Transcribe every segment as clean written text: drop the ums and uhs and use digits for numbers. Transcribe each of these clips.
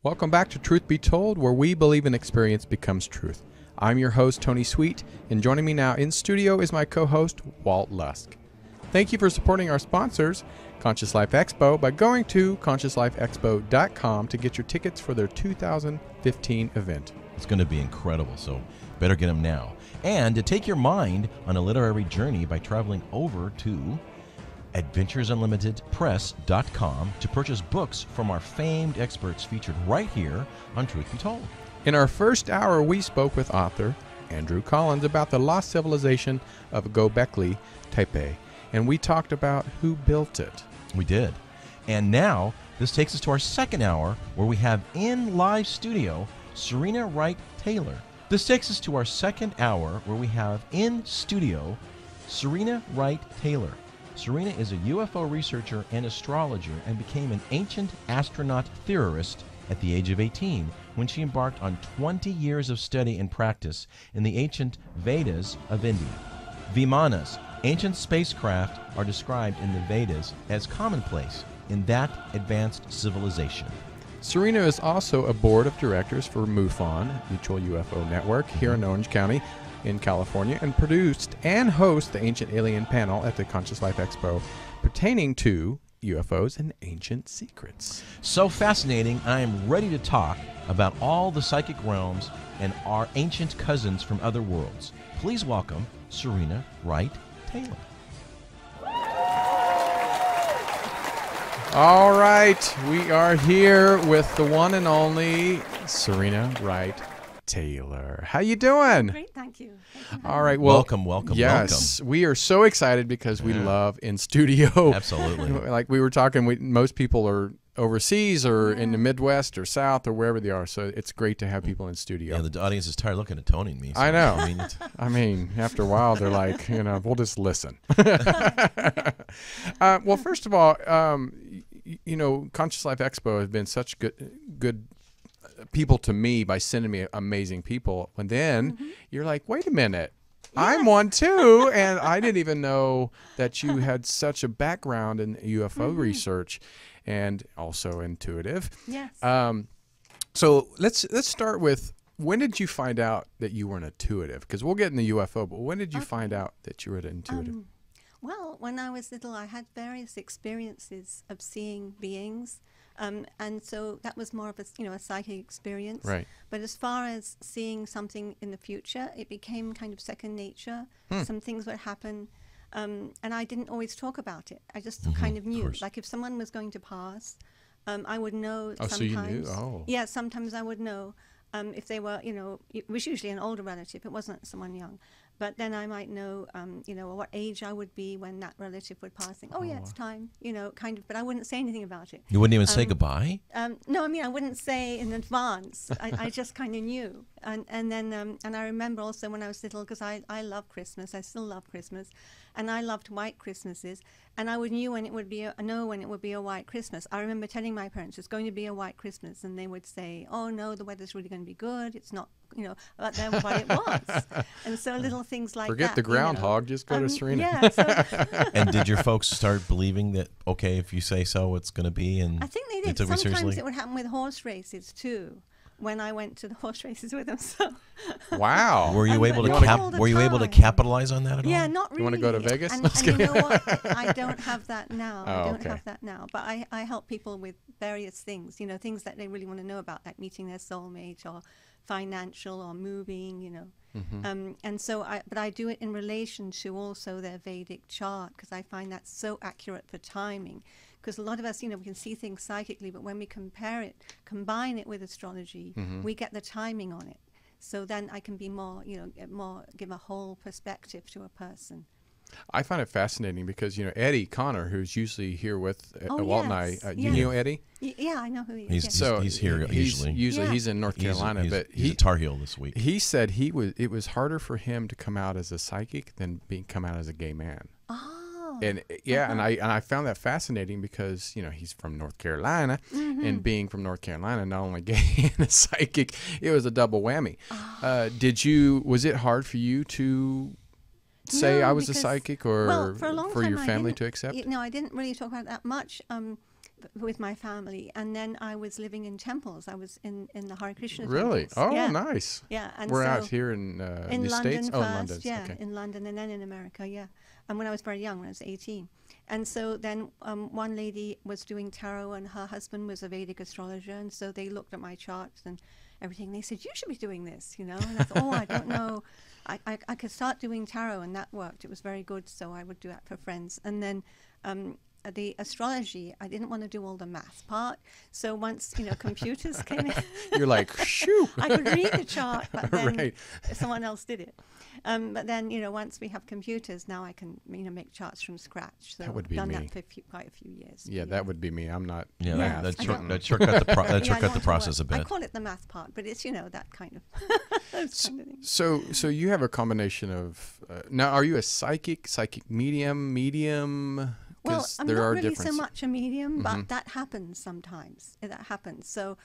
Welcome back to Truth Be Told, where we believe an experience becomes truth. I'm your host, Tony Sweet, and joining me now in studio is my co-host, Walt Lusk. Thank you for supporting our sponsors, Conscious Life Expo, by going to consciouslifeexpo.com to get your tickets for their 2015 event. It's going to be incredible, so better get them now. And to take your mind on a literary journey by traveling over to adventuresunlimitedpress.com to purchase books from our famed experts featured right here on Truth Be Told. In our first hour, we spoke with author Andrew Collins about the lost civilization of Göbekli Tepe, and we talked about who built it. We did. And now, this takes us to our second hour, where we have in live studio Serena Wright Taylor. This takes us to our second hour, where we have in studio Serena Wright Taylor. Serena is a UFO researcher and astrologer and became an ancient astronaut theorist at the age of 18 when she embarked on 20 years of study and practice in the ancient Vedas of India. Vimanas, ancient spacecraft, are described in the Vedas as commonplace in that advanced civilization. Serena is also a board of directors for MUFON, Mutual UFO Network, here in Orange County in California, and produced and hosts the Ancient Alien panel at the Conscious Life Expo pertaining to UFOs and ancient secrets. So fascinating, I am ready to talk about all the psychic realms and our ancient cousins from other worlds. Please welcome Serena Wright Taylor. All right, we are here with the one and only Serena Wright Taylor. How you doing? Great, thank you. All right, well, welcome. Yes, we are so excited because we love in studio. Absolutely. Like we were talking, most people are overseas or in the Midwest or South or wherever they are, so it's great to have people in studio. Yeah, the audience is tired looking at Tony and me. So I know. I mean, after a while, they're like, we'll just listen. Well, first of all, Conscious Life Expo has been such good people to me by sending me amazing people. And then you're like, wait a minute, I'm one too. And I didn't even know that you had such a background in UFO research and also intuitive. Yes. So let's start with, when did you find out that you were an intuitive? Because we'll get in the UFO, but when did you find out that you were an intuitive? Well, when I was little, I had various experiences of seeing beings. And so that was more of a psychic experience. Right. But as far as seeing something in the future, it became kind of second nature. Some things would happen, and I didn't always talk about it. I just kind of knew. Like if someone was going to pass, I would know sometimes. So you knew? Oh. Yeah, sometimes I would know if they were, it was usually an older relative. It wasn't someone young. But then I might know, what age I would be when that relative would pass. Think, oh yeah, it's time, kind of. But I wouldn't say anything about it. You wouldn't even say goodbye? No, I mean I wouldn't say in advance. I just kind of knew. And then I remember also when I was little, because I love Christmas. I still love Christmas, and I loved white Christmases. And I would know when it would be a white Christmas. I remember telling my parents it's going to be a white Christmas, and they would say, "Oh no, the weather's really going to be good. It's not." But then what it was. And so little things like Forget that. the groundhog, just go to Serena. Yeah. So And did your folks start believing that, okay, if you say so, it's going to be? And I think they did. Sometimes it would happen with horse races too. When I went to the horse races with them, so Wow. Were you able to capitalize on that at all? Yeah, not really. You want to go to Vegas? And you know what? I don't have that now. Oh, I don't okay. have that now. But I help people with various things, things that they really want to know about, like meeting their soulmate or financial or moving, and so I do it in relation to also their Vedic chart, because I find that so accurate for timing. Because a lot of us, we can see things psychically, but when we combine it with astrology, we get the timing on it. So then I can be more, give a whole perspective to a person. I find it fascinating because, Eddie Connor, who's usually here with Walt and I, yes. you know Eddie? Yeah, I know who he is. He's here usually. He's in North Carolina, but he's a Tar Heel this week. He said it was harder for him to come out as a psychic than come out as a gay man. Oh. And and I found that fascinating because he's from North Carolina, and being from North Carolina, not only gay and a psychic, it was a double whammy. Was it hard for you to say I was a psychic, or for a long for time your family to accept? No, I didn't really talk about it that much. with my family, and then I was living in temples. I was in the Hare Krishna Really? temples. Oh, Yeah. nice. Yeah, and We're so out here in the London States? first, Oh, in London. yeah, Okay. in London, and then in America, yeah. And when I was very young, when I was 18. And so then one lady was doing tarot, and her husband was a Vedic astrologer, and so they looked at my charts and everything. They said, you should be doing this, you know. And I thought, oh, I don't know. I could start doing tarot, and that worked. It was very good, so I would do that for friends. And then the astrology, I didn't want to do all the math part. So once, you know, computers came in, You're like, shoo. I could read the chart, but then Right. someone else did it. But then, you know, once we have computers, now I can, you know, make charts from scratch. So That would be I've done me. that for quite a few years. Yeah, that would be me. I'm not. Yeah, Yeah, that, I short, don't- that shortcut the, that Yeah, I shortcut don't the know process a what- I bit. call it the math part, but it's, you know, that kind of, those kind of things. So you have a combination of. Now, are you a psychic medium? Well, 'Cause I'm there not are really so differences. much a medium, but that happens sometimes. That happens. So,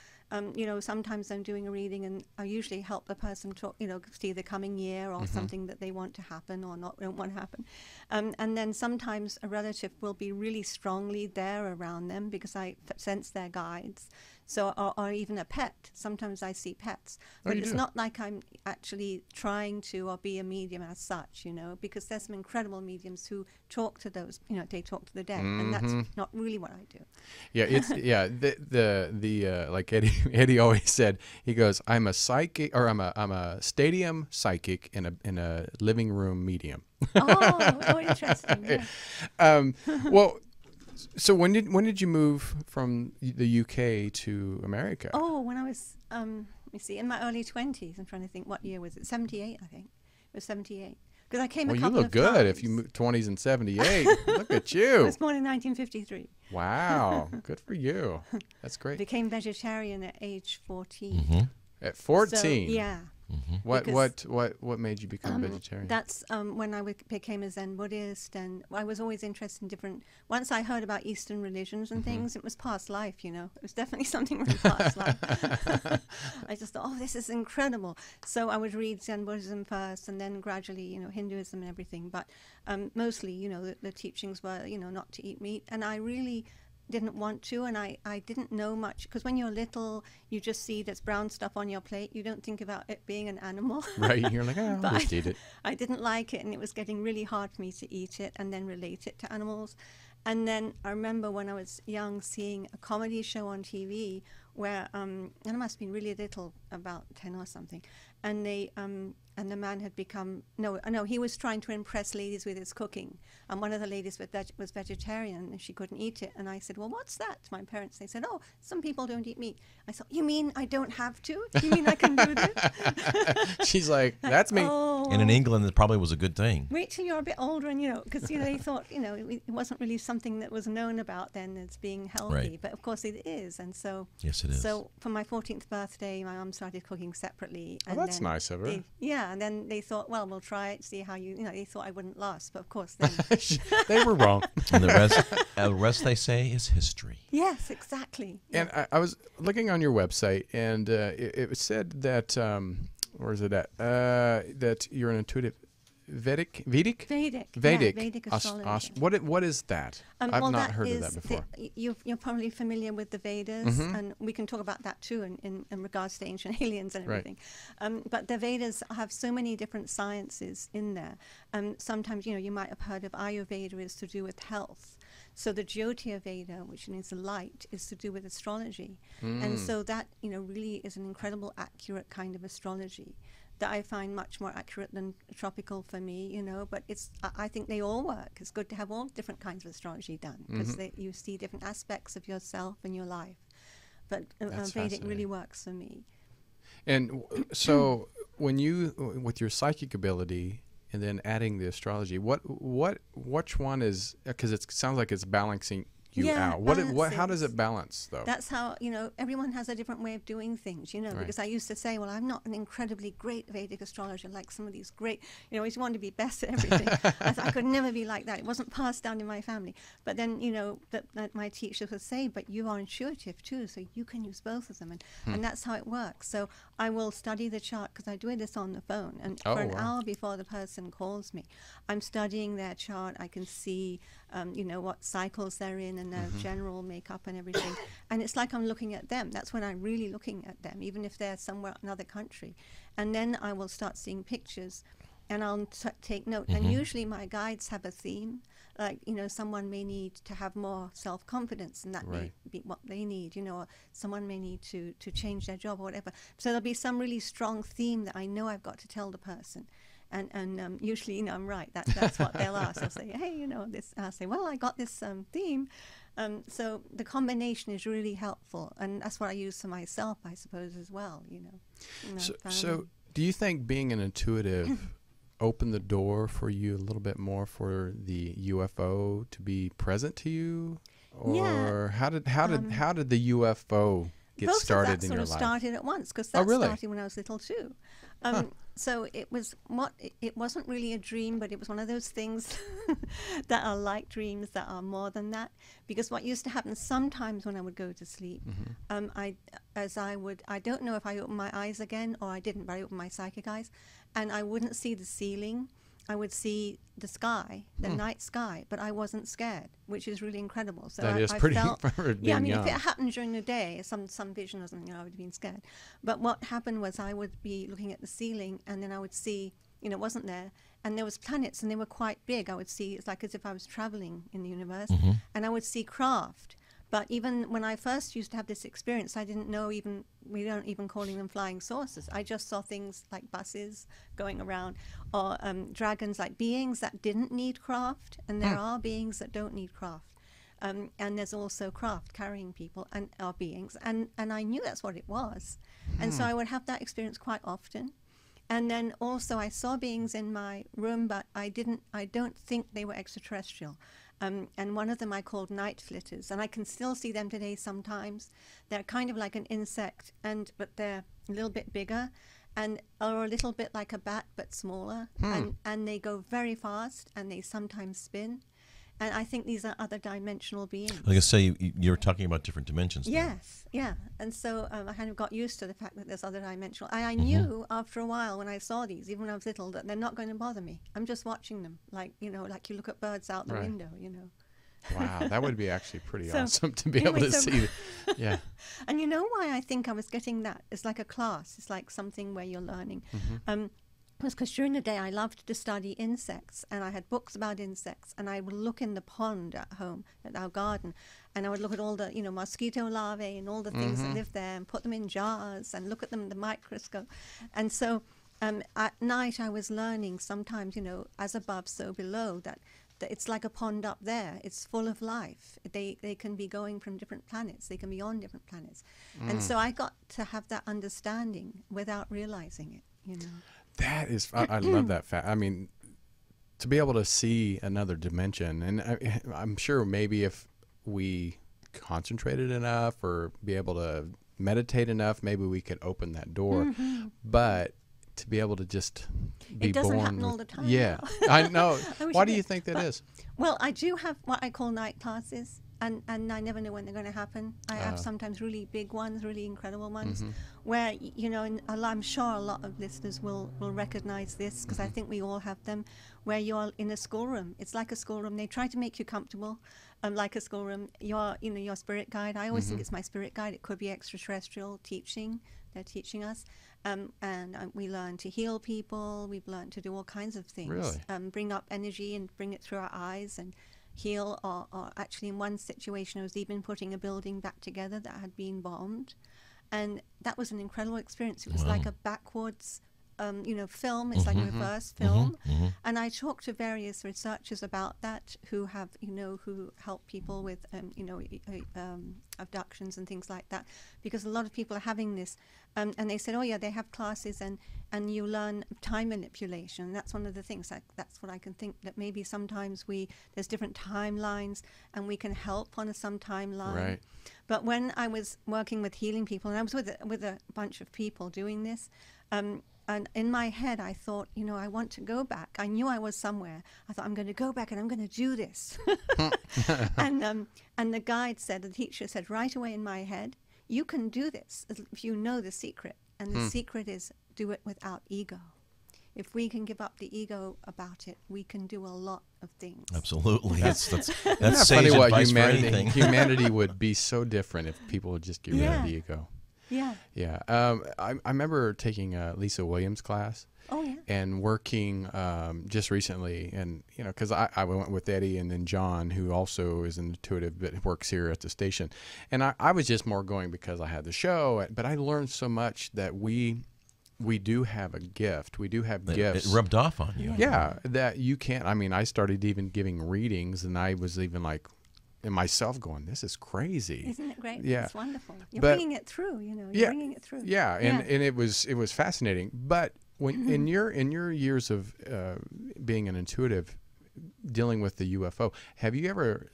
you know, sometimes I'm doing a reading, and I usually help the person talk, you know, see the coming year or something that they want to happen or not don't want to happen. And then sometimes a relative will be really strongly there around them because I sense their guides. So, or even a pet. Sometimes I see pets, but you it's do? not like I'm actually trying to or be a medium as such, you know, because there's some incredible mediums who talk to those, you know, they talk to the dead, and that's not really what I do. Yeah, it's yeah. The like Eddie always said. He goes, "I'm a psychic, or I'm a stadium psychic in a living room medium." Oh, interesting. Yeah. Well, so when did you move from the UK to America? Oh, when I was, let me see, in my early 20s. I'm trying to think, what year was it? 78, I think. It was 78. Because I came Well, a you couple look of good times. if you moved 20s and 78. Look at I you. was born in 1953. Wow, good for you. That's great. Became vegetarian at age 14. Mm-hmm. At 14. So, yeah. What made you become vegetarian? That's when I became a Zen Buddhist, and I was always interested in different. Once I heard about Eastern religions and things, it was past life, you know. It was definitely something from past life. I just thought, oh, this is incredible. So I would read Zen Buddhism first, and then gradually, you know, Hinduism and everything. But mostly, you know, the teachings were, you know, not to eat meat, and I really didn't want to, and I didn't know much, because when you're little you just see this brown stuff on your plate, you don't think about it being an animal. Right, you're like, oh, But I'll just eat it. I didn't like it, and it was getting really hard for me to eat it and then relate it to animals. And then I remember when I was young seeing a comedy show on TV where and I must have been really little, about 10 or something, and they and the man had become no, he was trying to impress ladies with his cooking, and one of the ladies was vegetarian and she couldn't eat it, and I said, well, what's that? To my parents, they said, oh, some people don't eat meat. I thought, you mean I don't have to? You mean I can do this? She's like, that's me. Oh, And in England, it probably was a good thing. wait till you're a bit older, and, you know, because, you know, they thought, you know, it wasn't really something that was known about then as being healthy, Right. but of course it is. And so, Yes, it is. so for my 14th birthday, my mum started cooking separately. Oh, And that's then nice of her. yeah, and then they thought, well, we'll try it, see how you know, they thought I wouldn't last, but of course then. They were wrong. And the rest they say is history. Yes, exactly. And I was looking on your website, and it said that, where is it at? That you're an intuitive Vedic? Vedic. Yeah, Vedic astrology. What is that? I've well, not heard of that is before. You're probably familiar with the Vedas, and we can talk about that too in regards to ancient aliens and Right. everything. But the Vedas have so many different sciences in there. Sometimes, you know, you might have heard of Ayurveda is to do with health. So the Jyotir Veda, which means the light, is to do with astrology. And so that, you know, really is an incredible, accurate kind of astrology that I find much more accurate than tropical for me, you know, but I think they all work. It's good to have all different kinds of astrology done, because you see different aspects of yourself and your life. But That's Vedic really fascinating. works for me. And so when you, with your psychic ability and then adding the astrology, which one is, because it sounds like it's balancing you Yeah, out. How does balances. it balance though? That's how, you know, everyone has a different way of doing things, you know, Right. because I used to say, well, I'm not an incredibly great Vedic astrologer like some of these great, you know, always wanted to be best at everything. I thought I could never be like that. It wasn't passed down in my family. But then, you know, that my teachers would say, but you are intuitive too, so you can use both of them. And that's how it works. So I will study the chart, because I do this on the phone. And for an wow. hour before the person calls me, I'm studying their chart. I can see you know, what cycles they're in and their general makeup and everything. And it's like I'm looking at them. That's when I'm really looking at them, even if they're somewhere, another country. And then I will start seeing pictures and I'll take note. And usually my guides have a theme. Like, you know, someone may need to have more self-confidence, and that may be what they need, you know, or someone may need to change their job or whatever. So there'll be some really strong theme that I know I've got to tell the person. And usually, you know, I'm right. That's what they'll ask. They'll say, hey, you know, this. I'll say, well, I got this theme. So the combination is really helpful. And that's what I use for myself, I suppose, as well, you know. So do you think being an intuitive open the door for you a little bit more for the UFO to be present to you, or how did the UFO get started in your life? Both of that sort of started at once, because that started when I was little too. So it wasn't really a dream, but it was one of those things that are like dreams that are more than that. Because what used to happen sometimes when I would go to sleep, I don't know if I opened my eyes again or I didn't, but I opened my psychic eyes, and I wouldn't see the ceiling. I would see the sky, the night sky, but I wasn't scared, which is really incredible. So that is I pretty. felt, yeah, I mean, young. if it happened during the day, some vision or something, I would have been scared. But what happened was I would be looking at the ceiling, and then I would see, you know, it wasn't there, and there was planets, and they were quite big. I would see, it's like as if I was traveling in the universe, and I would see craft. But even when I first used to have this experience, I didn't know we don't even calling them flying saucers. I just saw things like buses going around, or dragons, like beings that didn't need craft, and there are beings that don't need craft. And there's also craft carrying people and our beings, and I knew that's what it was. And so I would have that experience quite often. And then also I saw beings in my room, but I don't think they were extraterrestrial. And one of them I called night flitters, and I can still see them today sometimes. They're kind of like an insect, but they're a little bit bigger, or a little bit like a bat but smaller. And they go very fast, and they sometimes spin. And I think these are other dimensional beings. Like I say, you're talking about different dimensions. Yes, yeah. And so I kind of got used to the fact that there's other dimensional. And I knew after a while when I saw these, even when I was little, that they're not going to bother me. I'm just watching them, like, you know, like you look at birds out the window, you know. Wow, that would be actually pretty awesome to be able to see. Yeah. And you know why I think I was getting that? It's like a class. It's like something where you're learning. Was because during the day I loved to study insects, and I had books about insects, and I would look in the pond at home, at our garden, and I would look at all the, you know, mosquito larvae and all the things that live there, and put them in jars and look at them in the microscope. And so at night I was learning sometimes, you know, as above, so below, that it's like a pond up there. It's full of life. They can be going from different planets. They can be on different planets. And so I got to have that understanding without realizing it, you know. That is, I love that fact. I mean, to be able to see another dimension, and I'm sure maybe if we concentrated enough or be able to meditate enough, maybe we could open that door. But to be able to just be born. It doesn't happen all the time. Yeah, I know. Why do you think that is? Well, I do have what I call night classes. And I never know when they're going to happen. I have sometimes really big ones, really incredible ones, where, you know, and I'm sure a lot of listeners will recognize this, because I think we all have them, where you're in a schoolroom. It's like a schoolroom. They try to make you comfortable, like a schoolroom. Your spirit guide. I always think it's my spirit guide. It could be extraterrestrial teaching. They're teaching us. And we learn to heal people. We've learned to do all kinds of things. Really? Bring up energy and bring it through our eyes and heal, or actually in one situation I was even putting a building back together that had been bombed, and that was an incredible experience. It was like a backwards film. It's like a reverse film. And I talked to various researchers about that who have, who help people with, abductions and things like that, because a lot of people are having this. And they said, oh yeah, they have classes and you learn time manipulation. That's one of the things. That's what I can think, that maybe sometimes there's different timelines and we can help on some timeline. Right. But when I was working with healing people, and I was with a bunch of people doing this, and in my head, I thought, I want to go back. I knew I was somewhere. I thought, I'm going to go back and I'm going to do this. And the guide said, the teacher said right away in my head, you can do this if you know the secret. And the secret is do it without ego. if we can give up the ego about it, we can do a lot of things. Absolutely. That's Isn't that sage funny what advice for anything. humanity would be so different if people would just get rid of the ego. Yeah. Yeah. I remember taking a Lisa Williams class. Oh, yeah. And working just recently, and you know, because I went with Eddie and then John, who also is an intuitive but works here at the station, and I was just more going because I had the show, but I learned so much that we do have a gift. We do have gifts. It rubbed off on you. Yeah, that you can't. I mean, I started even giving readings, and I was even like, in myself going, this is crazy. Isn't it great? Yeah. It's wonderful. You're But- bringing it through, you know. You're bringing it through. Yeah, and it was fascinating. But when in your years of being an intuitive, dealing with the UFO, have you ever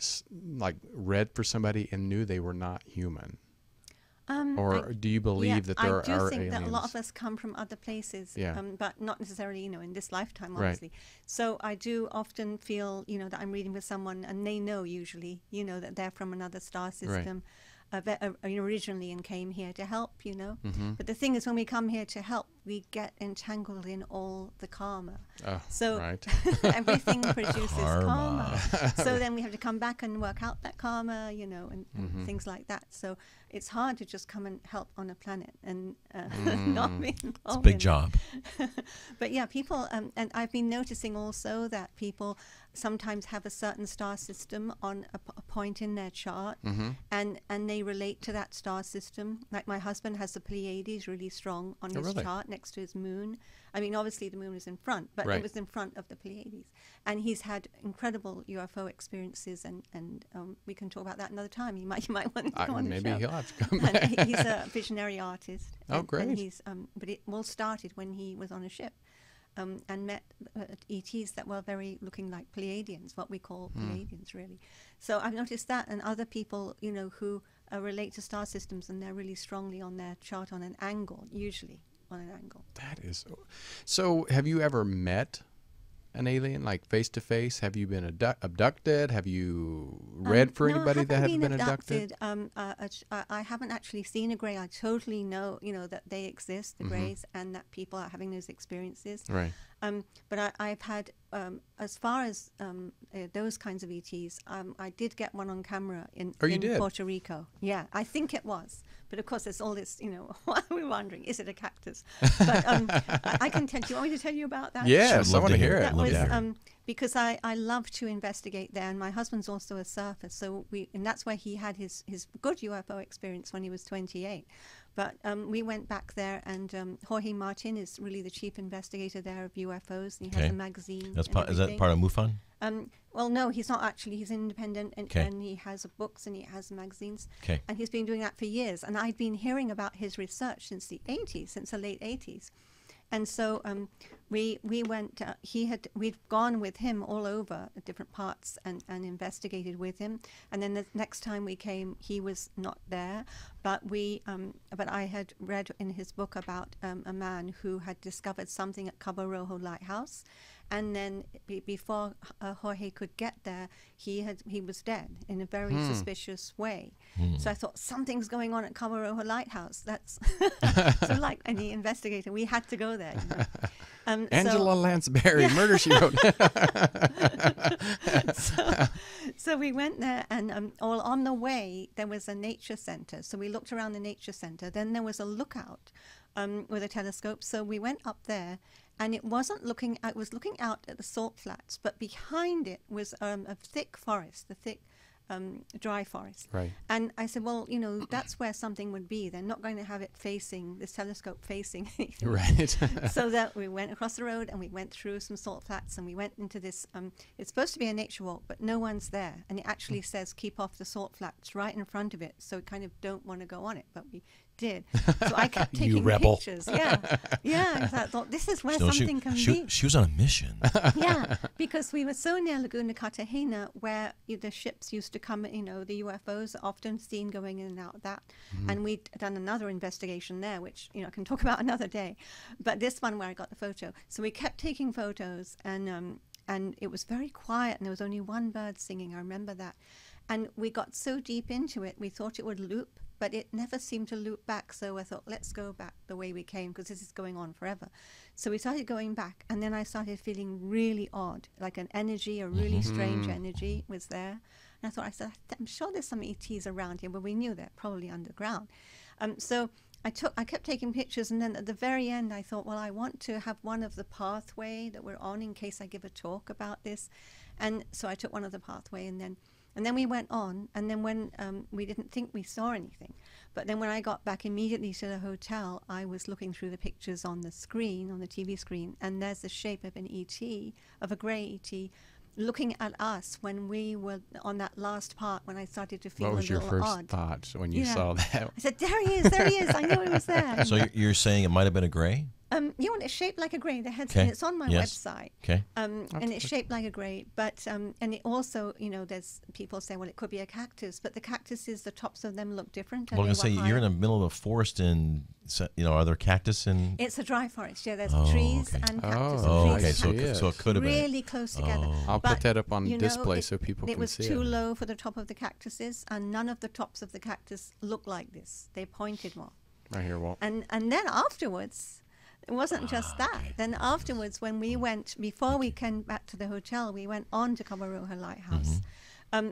like read for somebody and knew they were not human? Or do you believe that there are aliens? I do think that a lot of us come from other places, but not necessarily, you know, in this lifetime, obviously. So I do often feel, you know, that I'm reading with someone, and they know usually, you know, that they're from another star system, originally, and came here to help, you know. But the thing is, when we come here to help, we get entangled in all the karma. So everything produces karma. So then we have to come back and work out that karma, you know, and things like that. So it's hard to just come and help on a planet and not be involved. It's a big job. But yeah, people, and I've been noticing also that people sometimes have a certain star system on a point in their chart, and they relate to that star system. Like my husband has the Pleiades really strong on his chart next to his moon. I mean, obviously the moon is in front, but it was in front of the Pleiades. And he's had incredible UFO experiences, and we can talk about that another time. You might want to go on the maybe show. he'll have to come And back. he's a visionary artist. Oh, great. And he's, but it all started when he was on a ship. And met ETs that were very looking like Pleiadians, what we call Pleiadians, really. So I've noticed that, and other people, you know, who relate to star systems, and they're really strongly on their chart on an angle, usually on an angle. That is so. Have you ever met an alien, like face to face? Have you been abducted? Have you read for anybody that has been abducted? I haven't actually seen a Grey. I totally know, you know, that they exist, the Greys, and that people are having those experiences. Right. But I've had, as far as those kinds of ETs, I did get one on camera in Puerto Rico. Yeah, I think it was. But of course, there's all this, you know, why are we wondering, is it a cactus? But I can tell you, do you want me to tell you about that? Yes, I want to hear it. That was because I love to investigate there, and my husband's also a surfer, so and that's where he had his good UFO experience when he was 28. But we went back there, and Jorge Martin is really the chief investigator there of UFOs, and he has a magazine. Is that part of MUFON? Well, no, he's not actually. He's independent, and he has books and he has magazines. And he's been doing that for years. And I'd been hearing about his research since the 80s, since the late 80s. And so we went, we'd gone with him all over different parts and investigated with him. And then the next time we came, he was not there. But I had read in his book about a man who had discovered something at Cabo Rojo Lighthouse. And then before Jorge could get there, he was dead in a very suspicious way. So I thought, something's going on at Cabo Rojo Lighthouse. That's so like any investigator, we had to go there. You know? Angela Lansbury, Murder, She Wrote. So we went there, and all on the way, there was a nature center. So we looked around the nature center. Then there was a lookout with a telescope. So we went up there. And it wasn't looking, it was looking out at the salt flats, but behind it was a thick forest, a thick dry forest. Right. And I said, well, you know, that's where something would be. They're not going to have it facing, this telescope facing anything. Right. So that we went across the road, and we went through some salt flats, and we went into this, it's supposed to be a nature walk, but no one's there. And it actually says, keep off the salt flats right in front of it. So we kind of don't want to go on it, but we did. So I kept taking pictures. Yeah. I thought, this is where something can be. She was on a mission. Yeah, because we were so near Laguna Cartagena, where the ships used to come, you know, the UFOs are often seen going in and out of that. And we'd done another investigation there, which, you know, I can talk about another day. But this one where I got the photo. So we kept taking photos, and it was very quiet, and there was only one bird singing. I remember that. And we got so deep into it, we thought it would loop. but it never seemed to loop back. So I thought, let's go back the way we came, because this is going on forever. So we started going back, and then I started feeling really odd, like an energy, a really strange energy was there. And I said, I'm sure there's some ETs around here, but we knew they're probably underground. So I kept taking pictures, and then at the very end I thought, well, I want to have one of the pathway that we're on in case I give a talk about this. And so I took one of the pathway, and then we went on, and then when we didn't think we saw anything, but then when I got back immediately to the hotel, I was looking through the pictures on the screen, on the TV screen, and there's the shape of an ET, of a grey ET, looking at us when we were on that last part, when I started to feel a little odd. What was your first thought when you saw that? I said, there he is, I knew he was there. So you're saying it might have been a gray? It's shaped like a grey. The head's it's on my website. Okay. And it's shaped like a grey, but and it also, there's people say, well, it could be a cactus, but the cactuses, the tops of them look different. Well, I was gonna say you're in the middle of a forest, and are there cactus in? It's a dry forest. Yeah, there's trees and cactus. Okay. So it could have been really close together. I'll put that up on display so people can see it. It was too low for the top of the cactuses, and none of the tops of the cactus look like this. They pointed more. Right here, Walt. And then afterwards. It wasn't just that. Okay. Then afterwards, when we went, before we came back to the hotel, we went on to Kawaroha Lighthouse.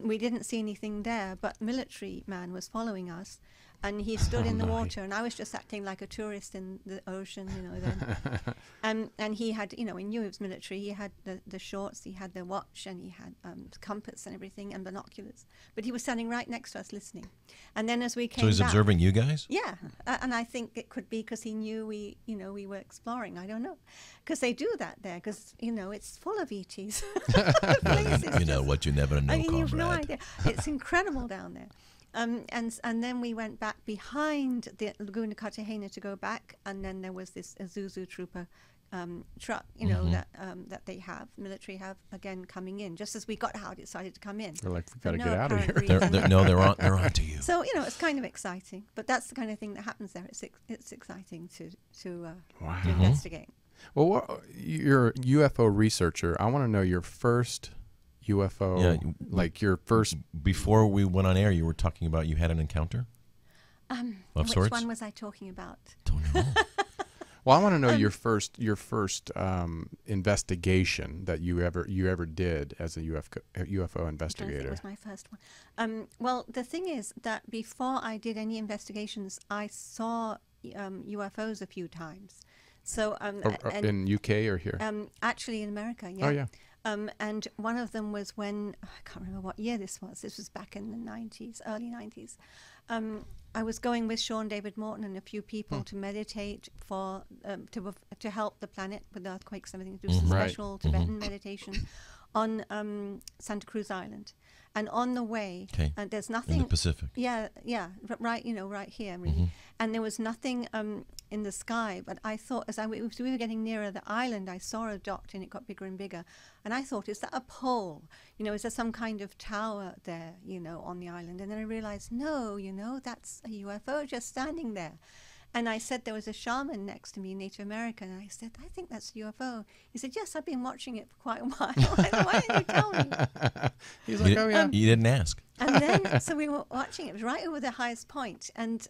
We didn't see anything there, but military man was following us, and he stood in the water, and I was just acting like a tourist in the ocean, then. And he had, we knew he was military. He had the shorts, he had the watch, and he had compass and everything, and binoculars. But he was standing right next to us listening. And then as we came back... So he's observing you guys? Yeah. And I think it could be because he knew we were exploring. I don't know. Because they do that there, because, it's full of ETs. What you never know, comrade. You have no idea. It's incredible down there. And then we went back behind the Laguna Cartagena to go back, and then there was this Isuzu Trooper truck, that they have, military have, again coming in. Just as we got out, it started to come in. We're like, we got to get out of here. They're on to you. So it's kind of exciting, but that's the kind of thing that happens there. It's exciting to investigate. Well, you're a UFO researcher. I want to know your first UFO, like your first... Before we went on air, you were talking about you had an encounter of sorts? Which one was I talking about? Don't know. Well, I want to know your first investigation that you ever did as a UFO investigator. It was my first one. Well, the thing is that before I did any investigations, I saw UFOs a few times. So in UK or here? Actually in America, yeah. Oh, yeah. And one of them was when, I can't remember what year this was. This was back in the 90s, early 90s. I was going with Sean David Morton and a few people to meditate for to help the planet with earthquakes and everything, do some special Tibetan meditation on Santa Cruz Island. And on the way, there's nothing in the Pacific. Yeah, right, right here, really. And there was nothing in the sky. But I thought, as we were getting nearer the island, I saw a dot, and it got bigger and bigger. And I thought, is that a pole? Is there some kind of tower there, on the island? And then I realized, no, that's a UFO just standing there. And I said, there was a shaman next to me, Native American, and I said, I think that's a UFO. He said, yes, I've been watching it for quite a while. I said, why didn't you tell me? He's like, oh, yeah. You didn't ask. And then, so we were watching it. It was right over the highest point. And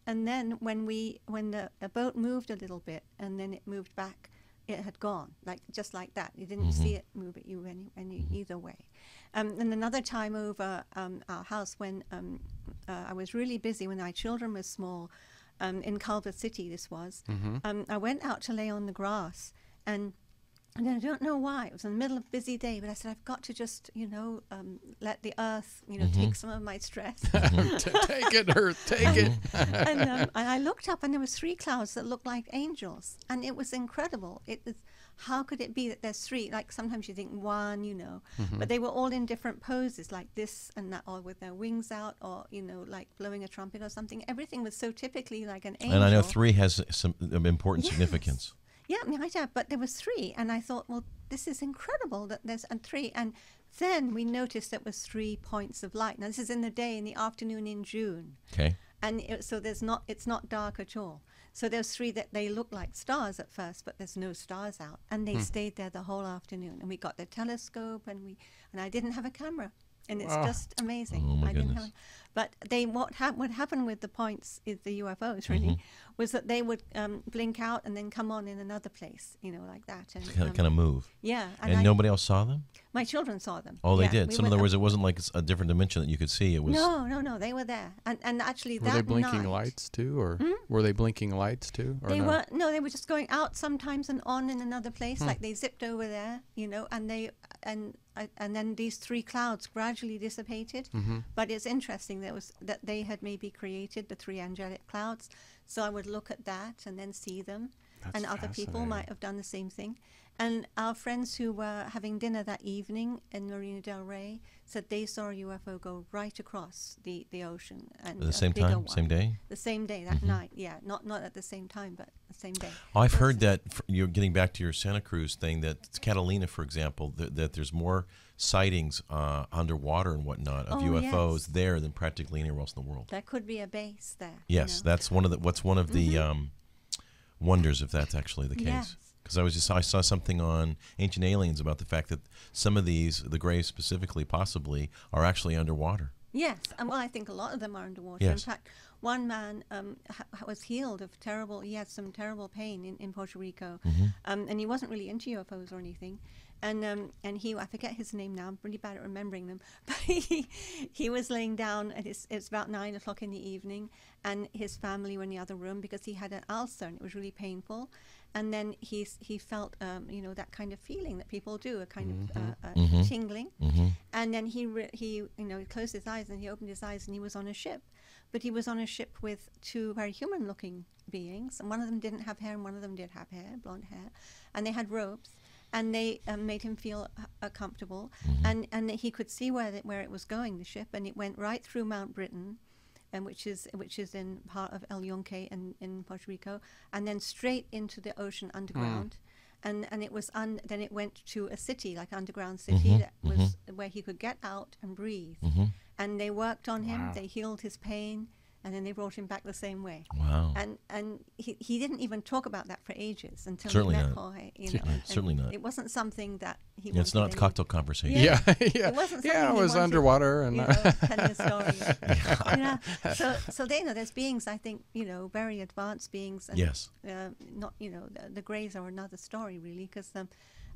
then when the boat moved a little bit, and then it moved back, it had gone, just like that. You didn't see it move at you any either way. And another time over our house, when I was really busy, when my children were small, in Culver City, this was. I went out to lay on the grass, and I don't know why. It was in the middle of a busy day, but I said, I've got to just, let the earth, take some of my stress. Take it, Earth, take it. And I looked up, and there was 3 clouds that looked like angels, and it was incredible. It was, how could it be that there's 3? Like sometimes you think 1, but they were all in different poses, like this and that, or with their wings out, or like blowing a trumpet or something. Everything was so typically like an angel. And I know 3 has some important significance. Yeah, but there was 3, and I thought, well, this is incredible that there's 3. And then we noticed that was 3 points of light. Now this is in the day, in the afternoon in June. Okay. And so it's not dark at all. So there's 3 that they look like stars at first, but there's no stars out. And they stayed there the whole afternoon. And we got the telescope, and I didn't have a camera. and it's just amazing. Oh, my I didn't goodness. have, but what happened with the points is the UFOs really was that they would blink out and then come on in another place, like that, and Kind of move. yeah. And nobody else saw them? My children saw them. Oh, they Yeah, did. we So in went other up- words, it wasn't like a different dimension that you could see. It was. No, they were there, and actually Were that they blinking night, lights too, or were they blinking lights too? Or They no? were no, they were just going out sometimes and on in another place. Like they zipped over there, and then these three clouds gradually dissipated. But it's interesting that they had maybe created the three angelic clouds. So I would look at that and then see them, That's and other people fascinating. might have done the same thing. And our friends who were having dinner that evening in Marina del Rey said they saw a UFO go right across the ocean. And At the a same bigger time, one. same day. The same day, that night, yeah. Not at the same time, but the same day. I've Yes. heard that you're getting back to your Santa Cruz thing. That Catalina, for example, that there's more sightings underwater and whatnot of Oh, UFOs yes. there than practically anywhere else in the world. There could be a base there. Yes, that's one of the wonders if that's actually the case. Yes. Because I saw something on Ancient Aliens about the fact that some of these, the graves specifically, possibly, are actually underwater. Yes, and well, I think a lot of them are underwater. Yes. In fact, one man was healed of he had some terrible pain in Puerto Rico, and he wasn't really into UFOs or anything. And I forget his name now. I'm really bad at remembering them. But he was laying down, and it's about 9 o'clock in the evening, and his family were in the other room because he had an ulcer and it was really painful. And then he felt that kind of feeling that people do, a kind of tingling. And then he closed his eyes and he opened his eyes and he was on a ship, but he was on a ship with two very human-looking beings, and one of them didn't have hair and one of them did have hair, blonde hair, and they had robes. And they made him feel comfortable, and he could see where it was going, the ship, and it went right through Mount Britain, and which is in part of El Yunque in Puerto Rico, and then straight into the ocean underground, and it was then it went to a city, like underground city, that was where he could get out and breathe, and they worked on him, they healed his pain. And then they brought him back the same way. Wow. And he didn't even talk about that for ages until Certainly he met not. Jorge. Certainly not. It wasn't something that he It's wanted not any- cocktail conversation. Yeah, yeah, It wasn't something yeah. It he was wanted, underwater, and telling a story. So there's beings, I think, very advanced beings. And, Yes. Not, the Greys are another story, really, because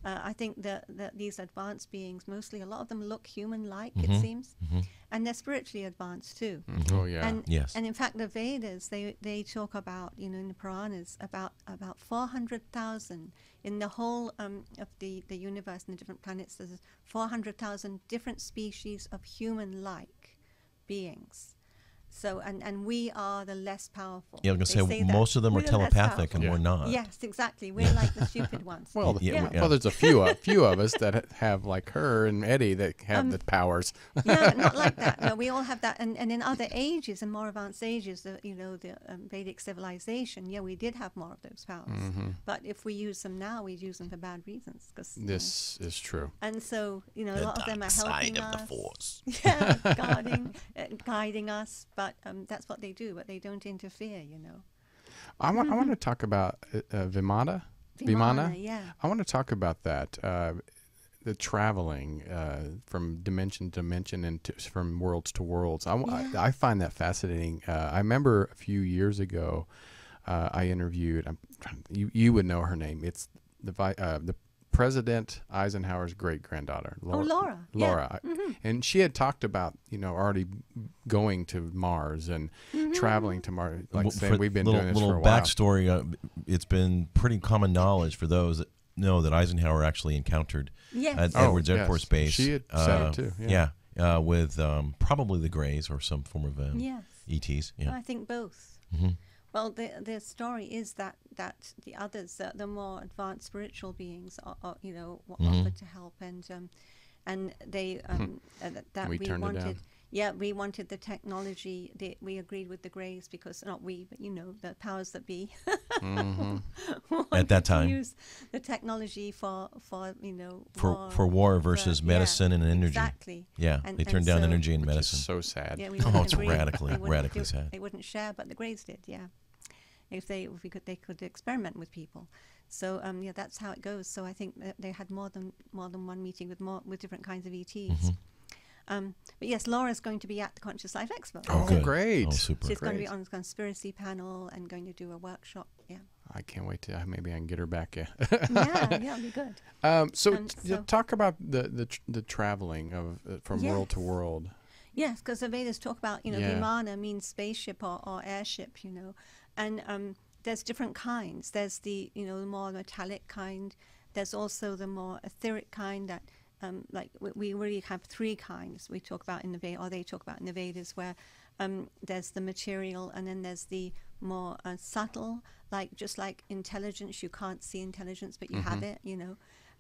I think that these advanced beings, mostly a lot of them look human-like, it seems, and they're spiritually advanced too. oh yeah, And, Yes. and in fact, the Vedas, they talk about, in the Puranas, about 400,000 in the whole of the universe and the different planets. There's 400,000 different species of human-like beings. So, and we are the less powerful. Yeah, I was They going to say, that. most of them are We're the less telepathic, and powerful. we're not. Yes, exactly. We're like the stupid ones. Well, Yeah. well, there's a few of us that have, like her and Eddie, that have the powers. Yeah, but not like that. No, we all have that. And in other ages, in more advanced ages, the Vedic civilization, we did have more of those powers. But if we use them now, we use them for bad reasons. This is true. And so, a lot of them are helping Side of us. the force. Yeah, guiding us. But that's what they do. But they don't interfere, I want to talk about Vimana. Vimana, yeah. I want to talk about that. The traveling from dimension to dimension and from worlds to worlds. I find that fascinating. I remember a few years ago, I interviewed. You would know her name. It's the President Eisenhower's great granddaughter, Laura. Laura, and she had talked about already going to Mars and traveling to Mars. Like saying, we've been doing this for a while. Backstory. It's been pretty common knowledge for those that know that Eisenhower actually encountered Yes. at Oh, Edwards Air Force yes. Base. She had said it too, yeah. With probably the Greys or some form of Yes. ETs. Yeah. I think both. Well, the story is that the others, the more advanced spiritual beings, were offered to help, and they that We we turned it wanted. down. Yeah, we wanted the technology. We agreed with the Greys because not we, but the powers that be. At that wanted to time. use the technology for For war versus medicine and energy. Exactly. Yeah, And- they turned and down so- energy and Which is medicine. so sad. Yeah, we Oh, wouldn't it's agree. radically- They wouldn't radically do- sad. They wouldn't share, but the Greys did. Yeah, they could experiment with people. So that's how it goes. So I think that they had more than one meeting with different kinds of ETs. But yes, Laura's going to be at the Conscious Life Expo. Oh, good. great. Oh, super. She's going to be Great. on the conspiracy panel and going to do a workshop. Yeah. I can't wait to maybe I can get her back. Yeah. Yeah, it'll be good. So so- talk about the traveling of from world to Yes. world. Yes, because the Vedas talk about, Yeah. Vimana means spaceship or airship, and there's different kinds. There's the, the more metallic kind. There's also the more etheric kind that, like we really have three kinds we talk about in the Vedas, or they talk about in the Vedas, where there's the material, and then there's the more subtle, just like intelligence. You can't see intelligence, but you have it,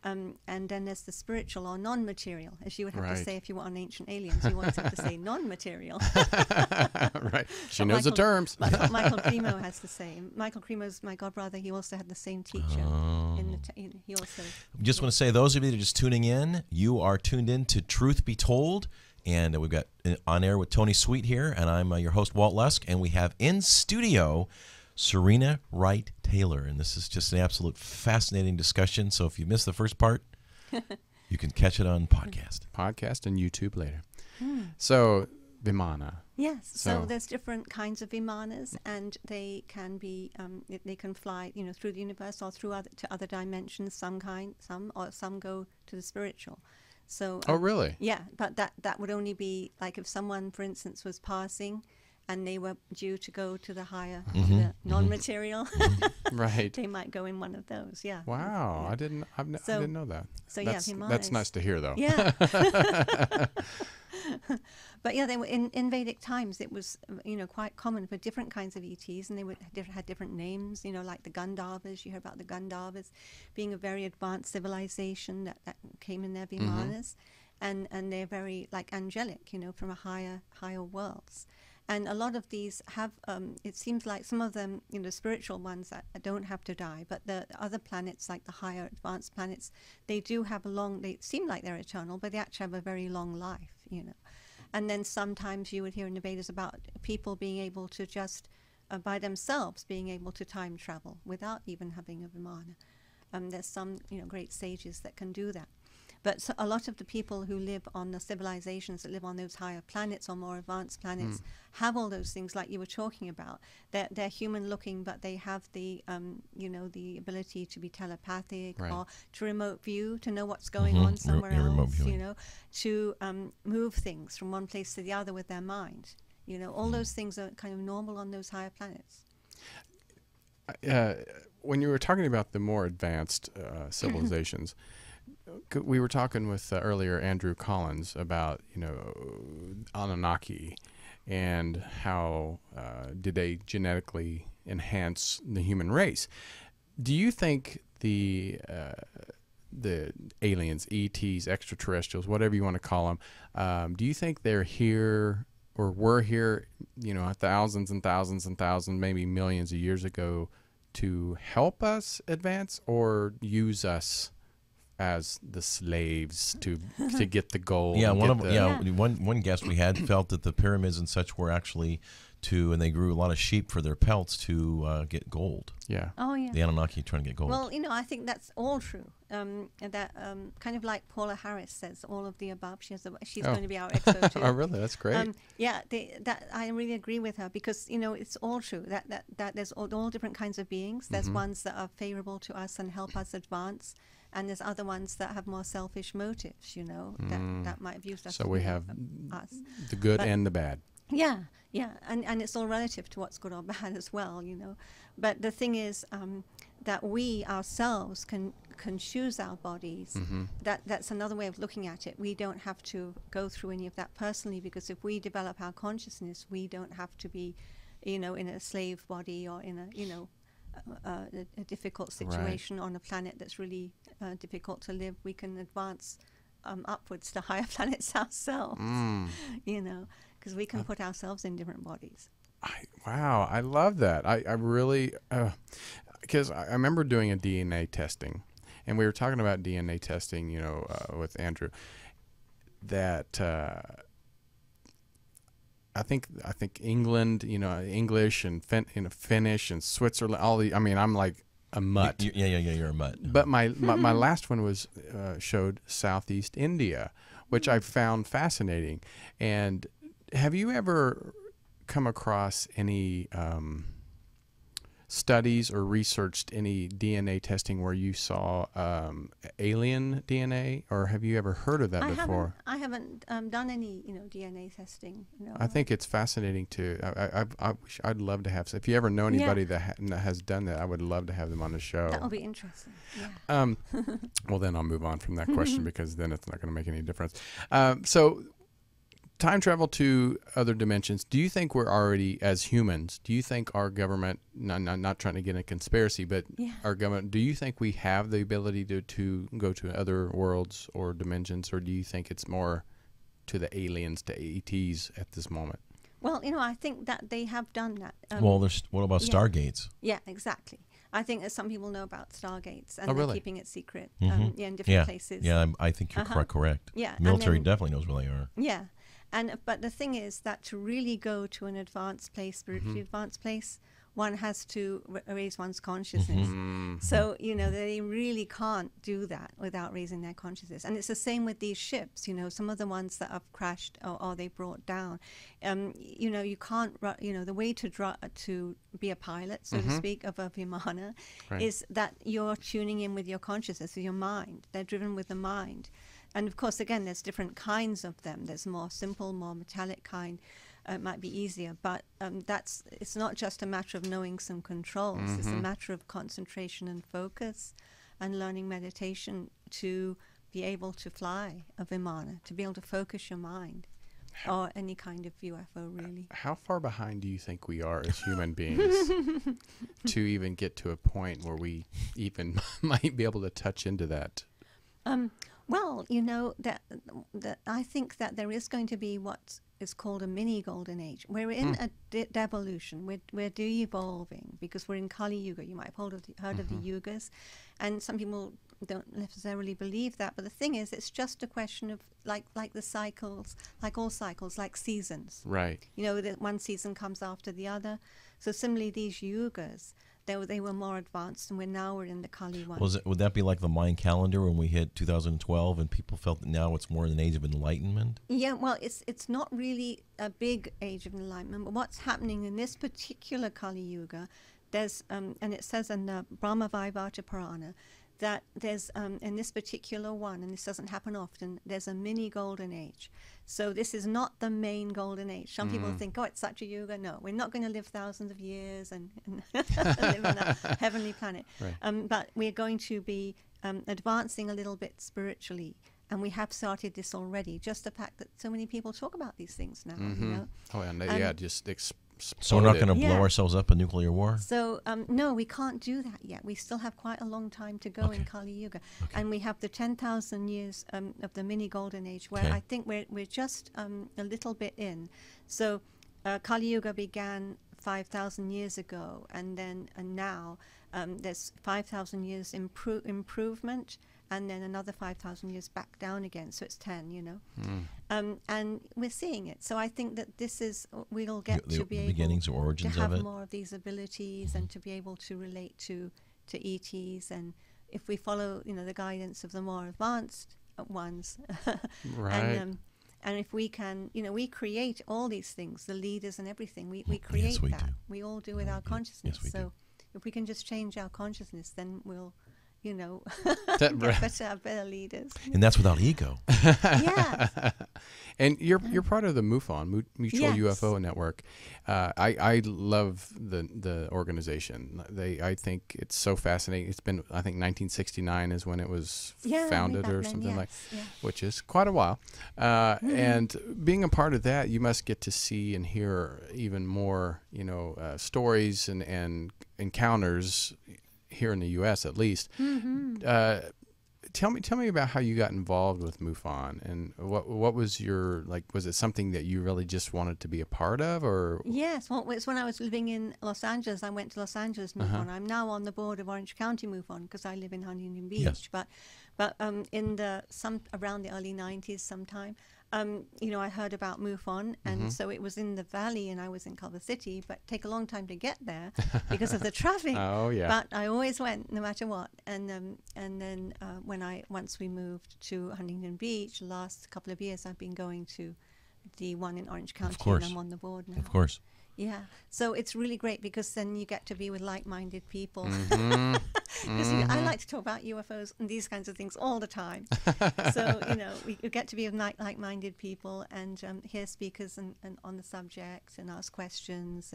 and then there's the spiritual or non-material, as you would have to Right. say if you were on Ancient Aliens. You wanted to say non-material. Right. She knows the terms. That's what Michael Cremo has to say. Michael Cremo's my godbrother. He also had the same teacher. He also. Just want to say, those of you that are just tuning in, you are tuned in to Truth Be Told, and we've got On Air with Tony Sweet here, and I'm your host, Walt Lusk, and we have in studio Serena Wright Taylor, and this is just an absolute fascinating discussion. So if you missed the first part, you can catch it on podcast. Podcast and YouTube later. So Vimana. Yes. So- So there's different kinds of vimanas, and they can be they can fly through the universe or through other dimensions. Some go to the spiritual. So Oh, really? yeah, but that would only be like if someone, for instance, was passing and they were due to go to the higher, the non-material, Right. they might go in one of those. Yeah. Wow. Yeah. I didn't know that. So yeah, That's Vimanas. nice to hear, though. Yeah. But yeah, they were in Vedic times. It was quite common for different kinds of ETs, and they had different names. Like the Gandharvas. You heard about the Gandharvas being a very advanced civilization that came in their Vimanas, and they're very like angelic, from a higher worlds. And a lot of these have, it seems like some of them, spiritual ones that don't have to die, but the other planets, like the higher advanced planets, they do have they seem like they're eternal, but they actually have a very long life, And then sometimes you would hear in the Vedas about people being able to just, by themselves, being able to time travel without even having a Vimana. There's some, great sages that can do that. But a lot of the people who live on the civilizations that live on those higher planets or more advanced planets have all those things like you were talking about. They're human-looking, but they have the, the ability to be telepathic, Right. or to remote view, to know what's going on somewhere remote else, viewing. to move things from one place to the other with their mind. All those things are kind of normal on those higher planets. When you were talking about the more advanced civilizations, we were talking with earlier Andrew Collins about Anunnaki and how did they genetically enhance the human race. Do you think the aliens, ETs, extraterrestrials, whatever you want to call them, do you think they're here or were here, thousands and thousands and thousands, maybe millions of years ago to help us advance or use us as the slaves to get the gold? Yeah, and one guest we had felt that the pyramids and such were actually and they grew a lot of sheep for their pelts to get gold. Yeah. Oh, yeah. The Anunnaki trying to get gold. Well, I think that's all true. That kind of like Paula Harris says, all of the above. She's going to be our expert too. Oh, really? That's great. Yeah, that I really agree with her because it's all true. That there's all different kinds of beings. There's ones that are favorable to us and help us advance, and there's other ones that have more selfish motives. That might have used us. So we have us. the good and the bad. Yeah, and it's all relative to what's good or bad as well, But the thing is that we ourselves can choose our bodies. That's another way of looking at it. We don't have to go through any of that personally, because if we develop our consciousness, we don't have to be, in a slave body or in a difficult situation on a planet that's really difficult to live. We can advance upwards to higher planets ourselves, because we can put ourselves in different bodies. Wow, I love that. I really, because I remember doing a DNA testing, and we were talking about DNA testing, with Andrew, that I think England, English and Finnish and Switzerland, I'm like a mutt. Yeah, you're a mutt. But my last one was showed Southeast India, which I've found fascinating. And have you ever come across any studies or researched any DNA testing where you saw alien DNA, or have you ever heard of that before? I haven't done any, DNA testing. I think it's fascinating too. I'd love to have. If you ever know anybody that has done that, I would love to have them on the show. That will be interesting. Yeah. Well, then I'll move on from that question because then it's not going to make any difference. So, time travel to other dimensions. Do you think we're already, as humans, do you think our government, not trying to get in a conspiracy, but our government, do you think we have the ability to go to other worlds or dimensions, or do you think it's more to the aliens, to ETs at this moment? Well, I think that they have done that. Well, what about Stargates? Yeah, exactly. I think that some people know about Stargates, and really? they're keeping it secret in different places. Yeah, I think you're correct. Yeah, military definitely knows where they are. Yeah. But the thing is that to really go to an advanced place, spiritually advanced place, one has to raise one's consciousness. So, they really can't do that without raising their consciousness. And it's the same with these ships, some of the ones that have crashed or they brought down. You can't, the way to be a pilot, so to speak, of a Vimana is that you're tuning in with your consciousness, with your mind. They're driven with the mind. And of course, again, there's different kinds of them. There's more simple, more metallic kind. It might be easier, but it's not just a matter of knowing some controls. It's a matter of concentration and focus and learning meditation to be able to fly a Vimana, to be able to focus your mind, or any kind of UFO, really. How far behind do you think we are as human beings to even get to a point where we even might be able to touch into that? Well, that I think that there is going to be what is called a mini golden age. We're in a devolution. We're de-evolving because we're in Kali Yuga. You might have heard of the Yugas, and some people don't necessarily believe that. But the thing is, it's just a question of like the cycles, like all cycles, like seasons. Right. That one season comes after the other. So similarly, these Yugas, they were more advanced, and we're in the Kali one. Would that be like the Mayan calendar when we hit 2012 and people felt that now it's more an age of enlightenment? Yeah, well, it's not really a big age of enlightenment, but what's happening in this particular Kali Yuga, there's, and it says in the Brahma Vaivarta Purana, that there's, in this particular one, and this doesn't happen often, there's a mini golden age. So this is not the main golden age. Some people think, it's such a yuga. No, we're not going to live thousands of years and live in a heavenly planet. Right. But we're going to be advancing a little bit spiritually. And we have started this already. Just the fact that so many people talk about these things now. Oh, and just so we're not going to blow ourselves up a nuclear war? So, no, we can't do that yet. We still have quite a long time to go in Kali Yuga. And we have the 10,000 years of the mini golden age, where I think we're just a little bit in. So Kali Yuga began 5,000 years ago, and now there's 5,000 years improvement, and then another 5,000 years back down again. So it's 10, and we're seeing it. So I think that this is, we'll get to be beginnings or origins to have of it. more of these abilities and to be able to relate to ETs. And if we follow, the guidance of the more advanced ones, right. And if we can, we create all these things, the leaders and everything. We create we that. do. We all do with our consciousness. Yes, we so do. if we can just change our consciousness, then we'll, That have better leaders. And that's without ego. Yeah. And you're part of the MUFON, Mutual UFO Network. I love the organization. I think it's so fascinating. It's been, I think 1969 is when it was founded or something which is quite a while. And being a part of that, you must get to see and hear even more, stories and encounters here in the U.S. at least. Tell me about how you got involved with MUFON, and what was your, was it something that you really just wanted to be a part of, or? Yes, well, it's when I was living in Los Angeles. I went to Los Angeles MUFON. I'm now on the board of Orange County MUFON because I live in Huntington Beach. Yes. But in around the early 90s sometime, you know, I heard about MUFON, and so it was in the valley, and I was in Culver City, but take a long time to get there because of the traffic. Oh yeah. But I always went, no matter what. And then once we moved to Huntington Beach, the last couple of years, I've been going to the one in Orange County, and I'm on the board now. Of course. Yeah, so it's really great because then you get to be with like-minded people. Mm-hmm. Because I like to talk about UFOs and these kinds of things all the time. So, you know, we get to be with like-minded people and hear speakers and on the subject and ask questions.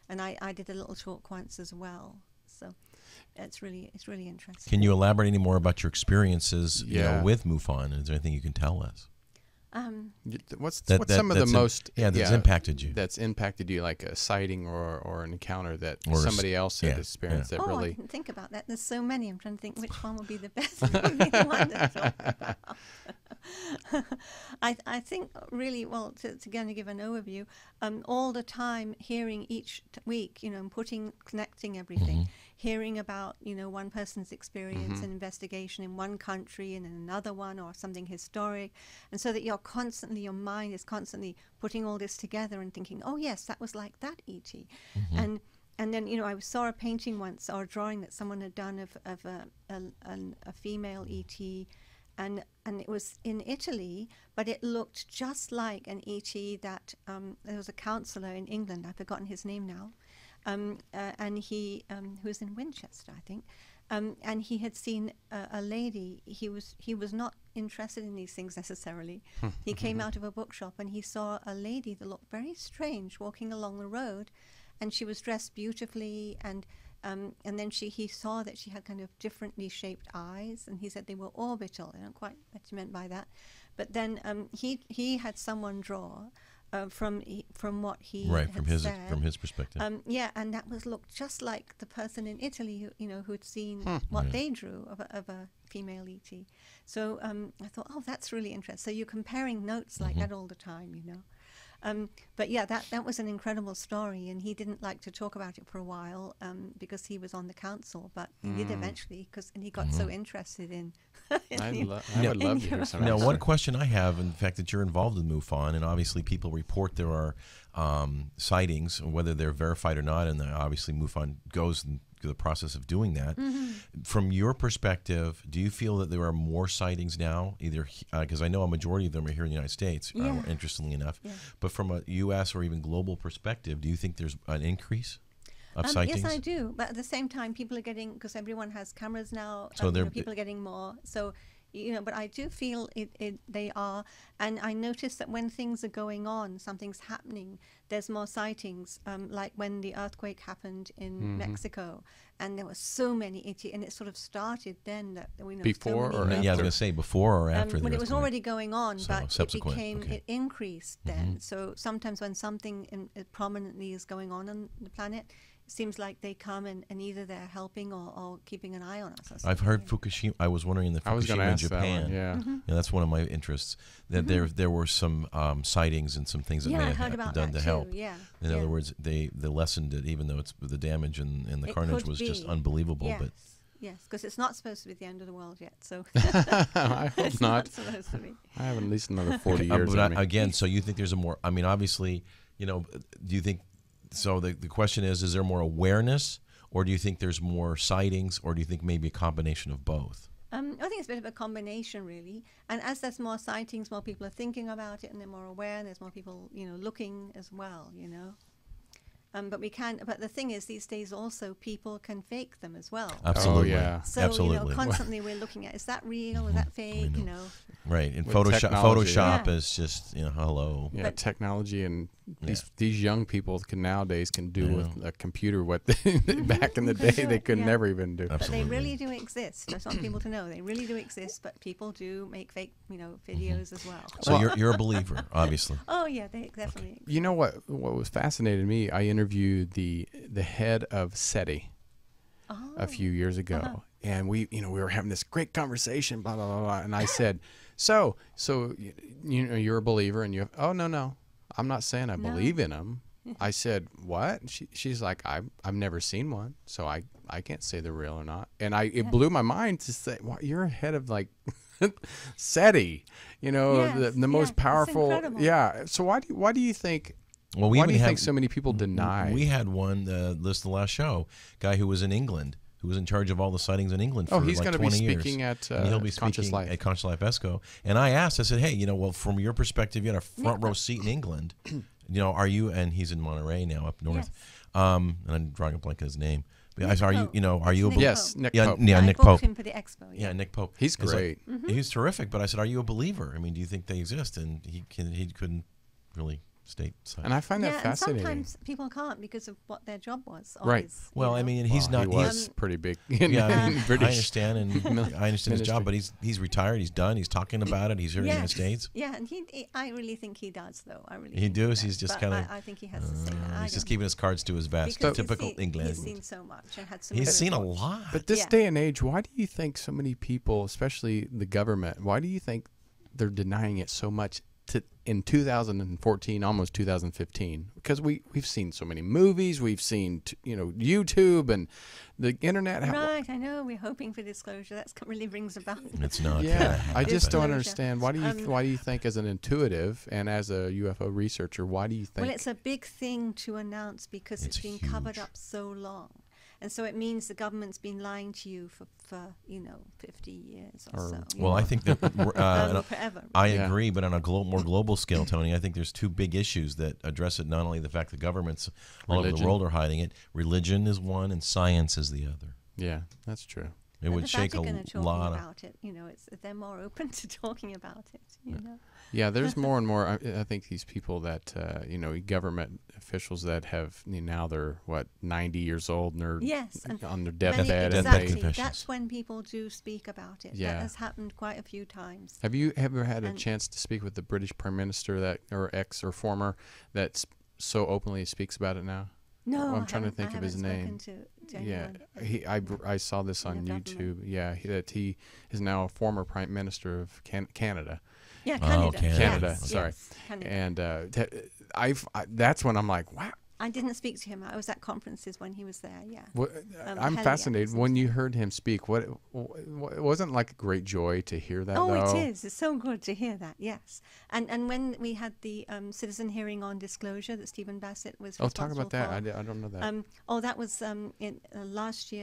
And I did a little talk once as well. So it's really interesting. Can you elaborate any more about your experiences you know, Yeah. with MUFON? Is there anything you can tell us? What's That- some of the that's most that's impacted you? That's impacted you, like a sighting or an encounter that Or somebody else had yeah, experienced that I really. didn't think about that. There's so many. I'm trying to think which one would be the best. Would be the one to talk about. I think really, well, to kind of give an overview, all the time hearing each week, you know, and connecting everything, hearing about, you know, one person's experience and investigation in one country and in another one, or something historic, and so that your mind is constantly putting all this together and thinking, oh yes, that was like that E.T. And then, you know, I saw a painting once or a drawing that someone had done of a female E.T. and it was in Italy, but it looked just like an E.T. that there was a counsellor in England, I've forgotten his name now, and he who was in Winchester, I think, and he had seen a lady. He was not interested in these things necessarily. He came out of a bookshop and he saw a lady that looked very strange walking along the road, and she was dressed beautifully, and then he saw that she had kind of differently shaped eyes, and he said they were orbital. I don't quite know what he meant by that, but then he had someone draw from what he had said. From his perspective. Yeah, and that looked just like the person in Italy who had seen what they drew of a female E.T. So I thought, oh, that's really interesting. So you're comparing notes like that all the time, you know. But yeah, that was an incredible story, and he didn't like to talk about it for a while because he was on the council, but he did eventually, and he got so interested in. I would love to hear some. Now, one question I have, in fact, that you're involved in MUFON, and obviously people report there are sightings, whether they're verified or not, and obviously MUFON goes through the process of doing that. From your perspective, do you feel that there are more sightings now, either because I know a majority of them are here in the United States, interestingly enough, but from a U.S. or even global perspective, do you think there's an increase of sightings? Yes, I do. But at the same time, people are getting, because everyone has cameras now, So people are getting more. So, you know, but I do feel they are. And I notice that when things are going on, something's happening, there's more sightings. Like when the earthquake happened in Mexico, and there were so many ET, and it sort of started then that we know Before or Yeah, I was going to say before or after the when it was earthquake. already going on, So but subsequent, it increased then. So sometimes when something prominently is going on the planet, it seems like they come and either they're helping or keeping an eye on us. Or I've heard something. Fukushima. I was wondering the I was going to Fukushima in ask that Japan. one. Yeah. Yeah, that's one of my interests. That there were some sightings and some things that Yeah, may I have heard about done that to too. help. Yeah. In other words, they lessened it, even though it's the damage and the It carnage could was just be. unbelievable. Yes. But Yes, because it's not supposed to be the end of the world yet. So I hope it's not. supposed to be. I have at least another 40 years. but on me. again, so you think there's a more? I mean, obviously, you know, do you think? So the question is there more awareness, or do you think there's more sightings, or do you think maybe a combination of both? I think it's a bit of a combination, really. And as there's more sightings, more people are thinking about it, and they're more aware. And there's more people, looking as well. But we can. But the thing is, these days also people can fake them as well. Absolutely. Oh, yeah. So Absolutely. constantly we're looking at, is that real? Is that fake? Right. And With Photoshop technology, Photoshop yeah. is just hello. Yeah, But- technology and these young people nowadays can do with a computer what they, back in the day they could Yeah. never even do. But Absolutely. they really do exist. I just want people to know they really do exist. But people do make fake, videos as well. So you're a believer, obviously. Oh yeah, they definitely. Exist. You know what was fascinating to me? I interviewed the head of SETI a few years ago, and we were having this great conversation, blah blah blah, blah, and I said, so you're a believer, and oh no, I'm not saying I believe in them. I said, what? She's like, I've never seen one, so I can't say they're real or not. And it blew my mind to say, well, you're a head of like SETI, Yes, the most it's powerful. incredible. Yeah. So why do you think? Well, Why do you think so many people deny? We had one list the last show, guy who was in England, who was in charge of all the sightings in England for he's like going to 20 be years. speaking at And he'll be Conscious speaking Life. at Conscious Life Esco. And I asked, I said, hey, well, from your perspective, you had a front row seat in England. Are you? And he's in Monterey now, up north. Yes. And I'm drawing a blank on his name. But I said, are Pope. you? Are you? Nick Yes, Pope. Nick Yeah, Pope. yeah, I Nick booked Pope. him for the expo. Yeah, Nick Pope. He's It's like- great. He's terrific. But I said, are you a believer? I mean, do you think they exist? And he couldn't really state silent. And I find that And fascinating. sometimes people can't because of what their job was. Right. always, Well, I mean, he's Well, not. He was he's, pretty big. In, yeah, I in mean, British. I understand, and I understand his job, but ministry. he's retired. He's done. He's talking about it. He's here in the United States. Yeah, and I really think he does, though. I really He think does. does. He's just But kinda, I think he has to say that. I He's just don't. keeping his cards to his vest. Because Typical England. He's seen so much and had so He's many seen a reports. lot. But this Yeah. day and age, why do you think so many people, especially the government, why do you think they're denying it so much in 2014, almost 2015? Because we've seen so many movies, we've seen YouTube and the internet. Right, I know. We're hoping for disclosure. That's really rings a bell. It's not. Yeah, I just don't Disclosure. understand. Why do you think, as an intuitive and as a UFO researcher, why do you think? Well, it's a big thing to announce because It's it's been covered huge. up so long. And so it means the government's been lying to you for 50 years or so. Well, I think that Forever. I Yeah. agree, but on a more global scale, Tony, I think there's two big issues that address it. Not only the fact that governments all over the Religion. world are hiding it, religion is one, and science is the other. Yeah, that's true. It But would the shake a Vatican are talking lot of. about it. They're more open to talking about it. Yeah, there's more and more. I think these people that government officials that have now they're 90 years old and they're Yes, and on their Many- deathbed. And exactly. confessions. That's when people do speak about it. Yeah. That has happened quite a few times. have you ever had a And- chance to speak with the British Prime Minister or ex or former that so openly speaks about it now? No, I'm trying to I think of his haven't name. spoken to Yeah, anyone. I saw this on In the government. YouTube. Yeah, that he is now a former Prime Minister of Canada. Yeah, Oh, Canada. Canada, Yes, sorry. yes, Canada. And that's when I'm like, wow. I didn't speak to him. I was at conferences when he was there. Yeah. What, I'm Hellier, fascinated when you something. heard him speak. It wasn't like a great joy to hear that. Oh, though. it is. It's so good to hear that. Yes. And when we had the citizen hearing on disclosure that Stephen Bassett was Oh, talk responsible about that. for, I don't know that. that was in last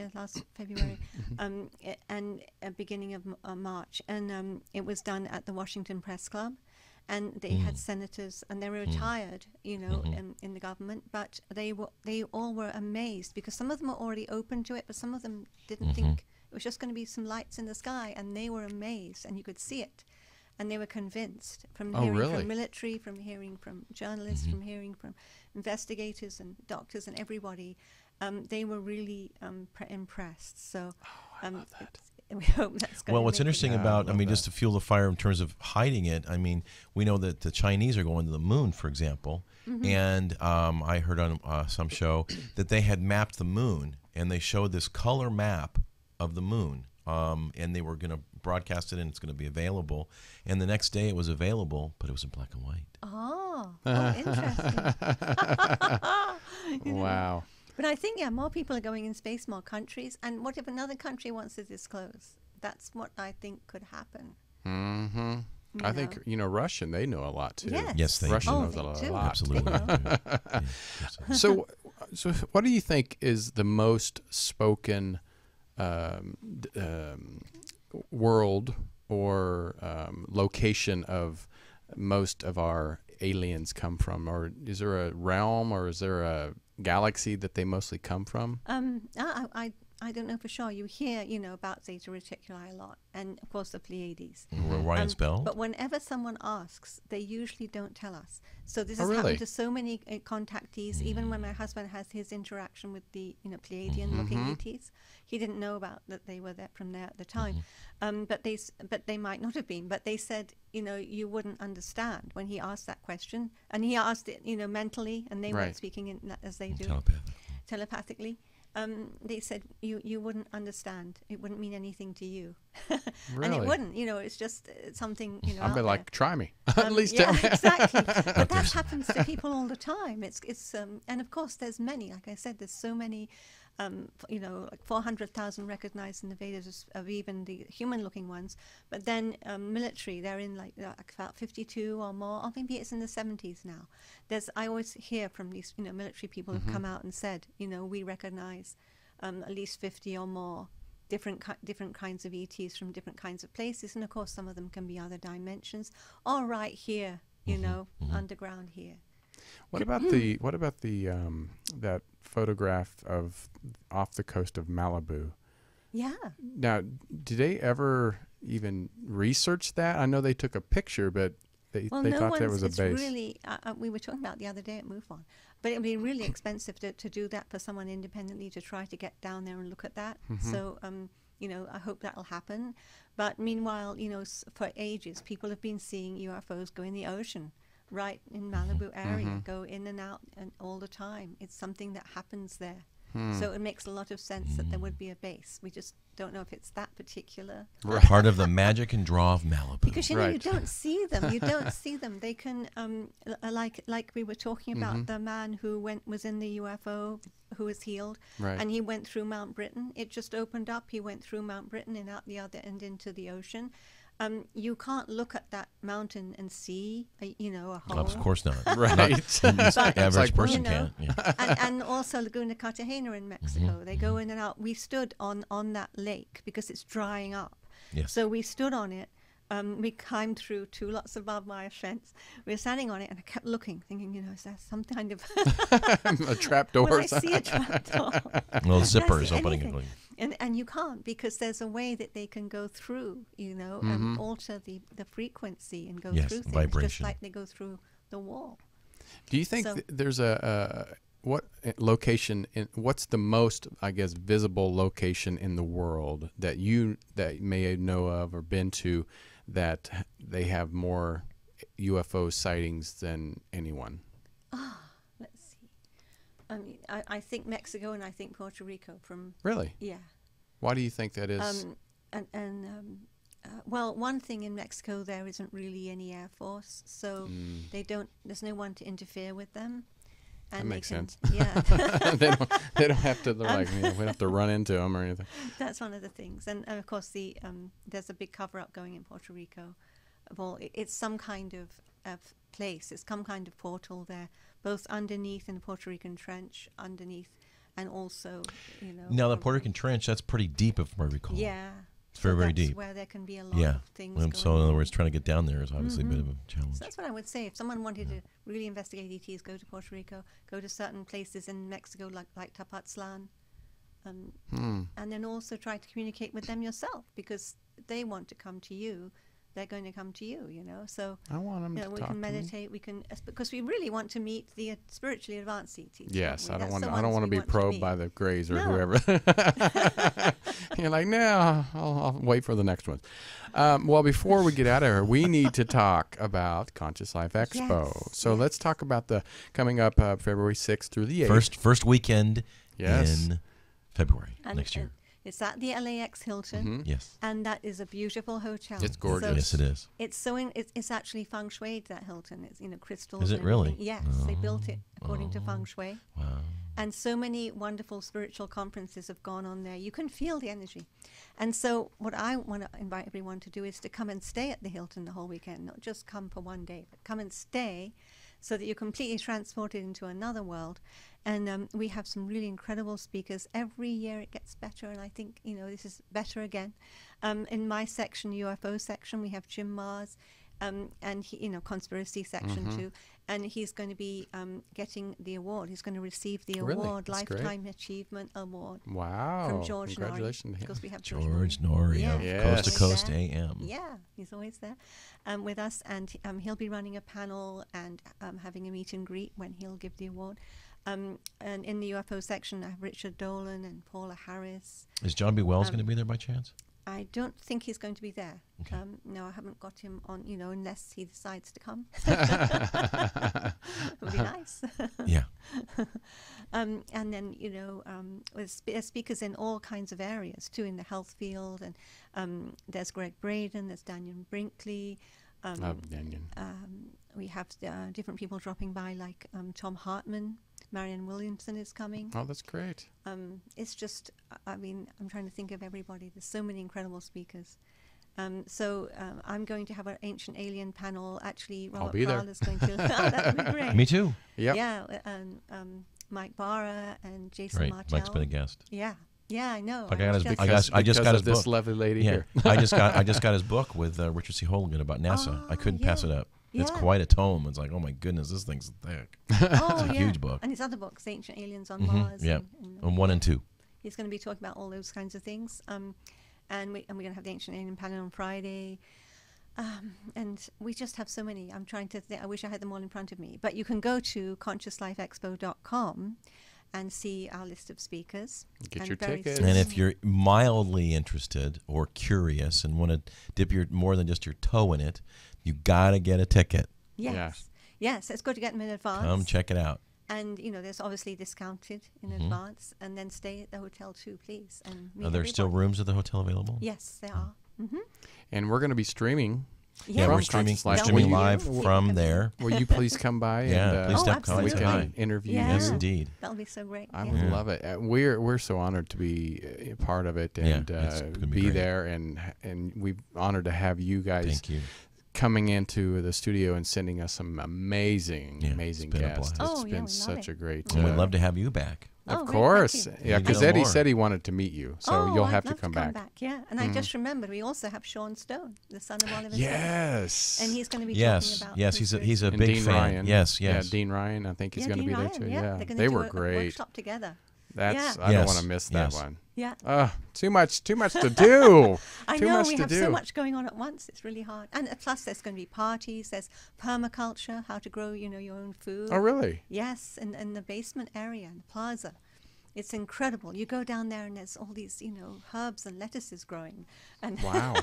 February, and beginning of March, and it was done at the Washington Press Club, and they had senators, and they were retired, in the government, but they all were amazed because some of them were already open to it, but some of them didn't think it was just going to be some lights in the sky, and they were amazed, and you could see it. And they were convinced from hearing really? from military, from hearing from journalists, from hearing from investigators and doctors and everybody. They were really impressed. So I love that. we hope that's going Well, to what's make it. interesting Yeah, I about, love just to fuel the fire in terms of hiding it, we know that the Chinese are going to the moon, for example, and I heard on some show that they had mapped the moon, and they showed this color map of the moon, and they were going to broadcast it, and it's going to be available, and the next day it was available, but it was in black and white. Oh, interesting. Wow. But I think, more people are going in space, more countries. And what if another country wants to disclose? That's what I think could happen. Mm-hmm. You I think Russian. They know a lot too. Yes. Yes, they Russia do. knows they a lot. do. Absolutely. Yeah, So what do you think is the most spoken world or location of most of our aliens come from? Or is there a realm or is there a galaxy that they mostly come from? I don't know for sure. You hear, about Zeta Reticuli a lot, and of course the Pleiades. Orion's belt. But whenever someone asks, they usually don't tell us. So this Oh, has really? happened to so many contactees. Even when my husband has his interaction with the Pleiadian-looking ETs, he didn't know about that they were there from there at the time. But they might not have been. But they said, you wouldn't understand when he asked that question, and he asked it, mentally, and they Right. weren't speaking in as they do telepathically. They said you wouldn't understand. It wouldn't mean anything to you, and Really? it wouldn't. It's just something. I'd out be like, there. try me. At least tell me. Exactly. But that happens to people all the time. It's and of course there's many. Like I said, there's so many like 400,000 recognized in the Vedas of even the human-looking ones. But then military, they're in like about 52 or more, or maybe it's in the 70s now. I always hear from these military people who've come out and said, we recognize at least 50 or more different kinds of ETs from different kinds of places, and of course some of them can be other dimensions, or right here, underground here. What about the that photograph of off the coast of Malibu? Yeah. Now, did they ever even research that? I know they took a picture, but they thought that was a base. It's really, we were talking about the other day at MoveOn, but it would be really expensive to do that for someone independently to try to get down there and look at that. So, I hope that'll happen. But meanwhile, for ages, people have been seeing UFOs go in the ocean, right in Malibu area, go in and out and all the time. It's something that happens there. So it makes a lot of sense that there would be a base. We just don't know if it's that particular. Right. Part of the magic and draw of Malibu. Because you don't see them. You don't see them. They can, like we were talking about, the man who was in the UFO, who was healed, and he went through Mount Britain. It just opened up. He went through Mount Britain and out the other end into the ocean. You can't look at that mountain and see, a hole. Of course not. Right. Average person can't. Yeah. And also Laguna Cartagena in Mexico. They go in and out. We stood on that lake because it's drying up. Yes. So we stood on it. We climbed through 2 lots of barbed wire fence. We were standing on it, and I kept looking, thinking, is there some kind of a trap door? Will I see a trap door? Well, zippers opening and closing. And you can't, because there's a way that they can go through, and alter the frequency and go through things, vibration. just like they go through the wall. Do you think there's what location? What's the most, I guess, visible location in the world that you may know of or been to that they have more UFO sightings than anyone? Let's see. I think Mexico and I think Puerto Rico from. Really? Yeah. Why do you think that is? Well, one thing in Mexico, there isn't really any Air Force, so there's no one to interfere with them. And that makes sense. Yeah. they don't have to, we don't have to run into them or anything. That's one of the things. And of course, there's a big cover-up going in Puerto Rico. It's some kind of place. It's some kind of portal there, both underneath in the Puerto Rican Trench, underneath, and also, Now, the Puerto Rican Trench, that's pretty deep, if I recall. Yeah. It's very deep. Where there can be a lot of things going so in other words, trying to get down there is obviously a bit of a challenge. So that's what I would say. If someone wanted to really investigate ETs, go to Puerto Rico, go to certain places in Mexico like Tepoztlan, and then also try to communicate with them yourself, because they want to come to you. They're going to come to you, So I want them to we talk can to meditate. We can, because we really want to meet the spiritually advanced ETs. Yes, I don't want to be want probed by the Greys or whoever. You're like, no, I'll wait for the next one. Well, before we get out of here, we need to talk about Conscious Life Expo. Yes, So let's talk about the coming up February 6th through the 8th. First weekend in February next year. It's at the LAX Hilton. Yes. And that is a beautiful hotel. It's gorgeous. So yes, it is. It's actually feng shui, that Hilton. It's, crystals. Is it really? Yes, they built it according to feng shui. Wow. And so many wonderful spiritual conferences have gone on there. You can feel the energy. And so what I want to invite everyone to do is to come and stay at the Hilton the whole weekend, not just come for one day, but come and stay so that you're completely transported into another world. And we have some really incredible speakers. Every year it gets better, and I think, this is better again. In my section, UFO section, we have Jim Mars, and he, conspiracy section too. And he's going to be getting the award. He's going to receive the award, Lifetime Achievement Award. Wow. From George Congratulations Norrie. to him. Because we have George Norrie of Yes. Coast to Coast AM. Yeah, he's always there with us. And he'll be running a panel and having a meet and greet when he'll give the award. And in the UFO section, I have Richard Dolan and Paula Harris. Is John B. Wells going to be there by chance? I don't think he's going to be there. Okay. No, I haven't got him on, unless he decides to come. It would be nice. Yeah. And then, there's speakers in all kinds of areas, too, in the health field. And there's Greg Braden, there's Daniel Brinkley. Daniel. We have different people dropping by, like Tom Hartman, Marianne Williamson is coming. Oh, that's great. It's just, I mean, I'm trying to think of everybody. There's so many incredible speakers. So I'm going to have an Ancient Alien panel. Actually, Robert be there. Prahl is going to. That would be great. Me too. Yep. Yeah, and Mike Barra and Jason Right. Martell. Mike's been a guest. Yeah, yeah, I know. I got his just- I just Because got his of this book. lovely lady Yeah, here. I just got his book with Richard C. Hogan about NASA. I couldn't pass yeah. it up. It's Yeah. quite a tome. It's like, oh my goodness, this thing's thick. Oh, It's a yeah. huge book. And his other books, Ancient Aliens on Mars. Yeah, and on 1 and 2. he's going to be talking about all those kinds of things. And we're going to have the Ancient Alien panel on Friday. And we just have so many. I'm trying to think. I wish I had them all in front of me. But you can go to consciouslifeexpo.com and see our list of speakers. Get And your very tickets. soon- And if you're mildly interested or curious and want to dip your more than just your toe in it, you got to get a ticket. Yes. Yes, it's good to get them in advance. Come check it out. And, you know, there's obviously discounted in advance. And then stay at the hotel too, please. And meet Are there still everybody. rooms at the hotel available? Yes, there are. Mm-hmm. And we're going to be streaming. Yeah, From we're streaming, Conscious Life. streaming Will you- live will you from come there. Will you please come by Yeah, and please Oh, step come we say can hi. interview Yeah. Yes, you? indeed. That'll be so great. I yeah. would love it. We're so honored to be a part of it and it's gonna be be great. there, and we're honored to have you guys Thank you. coming into the studio and sending us some amazing, Yeah, amazing it's been a guests. blast. Oh, It's yeah, been we love such it. a great. And we'd love to have you back. Oh, Of great, thank course, you. yeah, We because need Eddie more. said he wanted to meet you, so you'll I'd have to love come back. Yeah, and I just remembered we also have Sean Stone, the son of Oliver Stone. Yes, And he's going to be Yes, talking about yes, his he's a and big Dean fan. Ryan. Yes, Yeah, yes. Dean Ryan. I think he's going to Dean be there Ryan, too. Yeah, Yeah, they're gonna they do were a great. workshop together. That's Yeah. I don't Yes, want to miss that yes. one. Yeah. Too much to do. I Too know much we to have do. so much going on at once. It's really hard. And plus, there's going to be parties. There's permaculture, how to grow, you know, your own food. Oh, really? Yes, in the basement area, in the plaza. It's incredible. You go down there and there's all these, you know, herbs and lettuces growing. And Wow.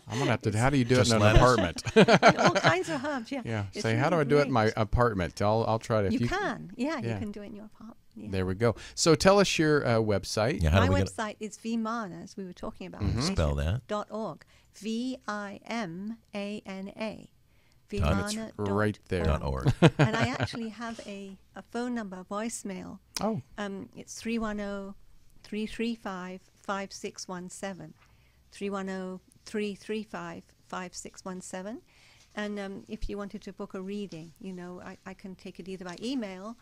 I'm gonna have to. How do you do it Just in an lettuce? apartment? and all kinds of herbs. Yeah. Yeah. It's Say, how do I really do it in my great. apartment? I'll try to. If You can. Yeah, Yeah. you can do it in your apartment. Yeah. There we go. So tell us your website. Yeah, how My do we get website is Vimana, as we were talking about. Spell that. .org. VIMANA. It's right there. .org? And I actually have a phone number, a voicemail. Oh, It's 310-335-5617. 310-335-5617. And if you wanted to book a reading, you know, I can take it either by email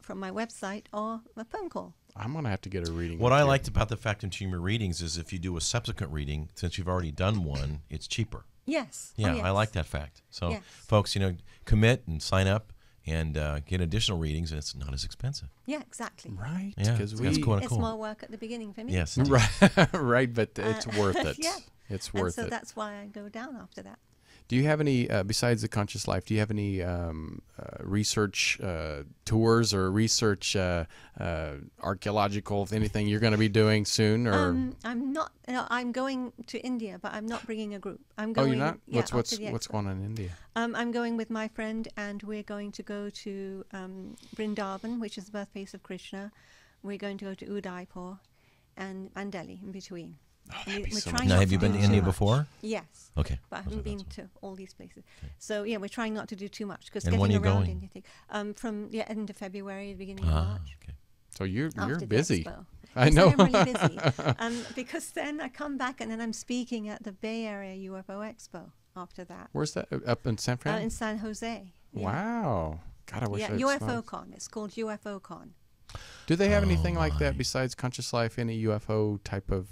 from my website or a phone call. I'm gonna have to get a reading. What with I you. liked about the Fact and Tumor readings is if you do a subsequent reading, since you've already done one, it's cheaper. Yes. Yeah, Oh, yes. I like that fact. So, Yes. folks, you know, commit and sign up and get additional readings, and it's not as expensive. Yeah, exactly. Right? Yeah, Because that's we. cool. It's more work at the beginning for me. Yes, indeed. Right. Right. But it's worth it. Yeah. It's And worth so it. that's why I go down after that. Do you have any besides the Conscious Life? Do you have any research tours or research archaeological anything you're going to be doing soon? Or I'm not. No, I'm going to India, but I'm not bringing a group. I'm oh, going. you're not. Yeah, What's after the what's expo. going on in India? I'm going with my friend, and we're going to go to Vrindavan, which is the birthplace of Krishna. We're going to go to Udaipur and Delhi in between. that'd be so trying Now, not have to you been do to too India much. before? Yes. Okay. But I That's haven't what I been thought so. to all these places. So yeah, we're trying not to do too much because And getting when are you around going? India, from end of February, the beginning of Ah, March. okay. So you're After the busy. expo. I Yes, know. I'm really busy. Because then I come back and then I'm speaking at the Bay Area UFO Expo after that. Where's that? Up in San Fran? In San Jose. Yeah. Wow. God, I wish Yeah, I'd UFO smoked. Con. It's called UFO Con. Do they have anything like my. that besides Conscious Life? Any UFO type of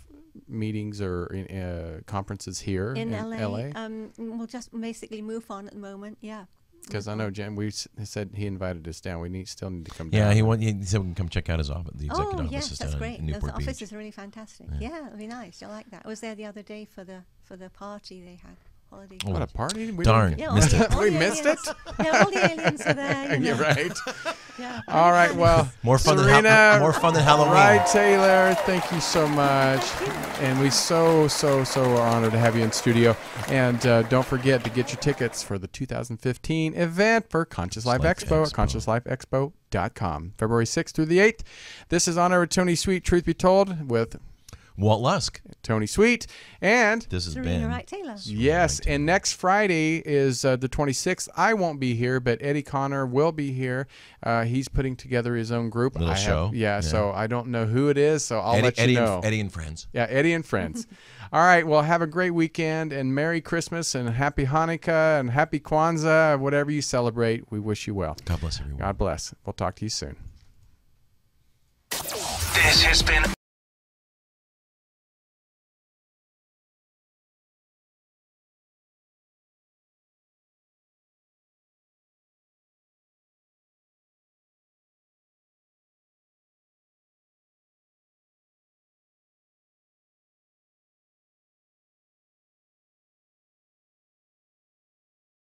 meetings or conferences here In LA? LA. We'll just basically move on at the moment. Yeah. Because I know Jen. Said he invited us down. We still need to come Yeah, down. he said we can come check out his office. The executive Oh office yes, is that's down great. in The Newport office Beach. is really fantastic. Yeah, it'll be nice. I like that. I was there the other day for the party they had. Holiday. Oh, What a party! We darn. didn't- Yeah, Missed it. all We the missed aliens- Yeah, all the aliens are there. You You're know. right. Yeah. All right. Well, More fun than Serena, more fun than Halloween. Right, Taylor. Thank you so much. And we so are honored to have you in studio. And don't forget to get your tickets for the 2015 event for Conscious Life Life Expo at consciouslifeexpo.com, February 6th through the 8th. This is On Air with Tony Sweet, Truth Be Told, with Walt Lusk. Tony Sweet, and This has Serena been Wright Taylor. yes, and next Friday is the 26th. I won't be here, but Eddie Connor will be here. He's putting together his own group. Little show. Yeah, so I don't know who it is, so I'll let you know. Eddie and Friends. Yeah, Eddie and Friends. All right, well, have a great weekend, and Merry Christmas, and Happy Hanukkah, and Happy Kwanzaa, whatever you celebrate. We wish you well. God bless everyone. God bless. We'll talk to you soon. This has been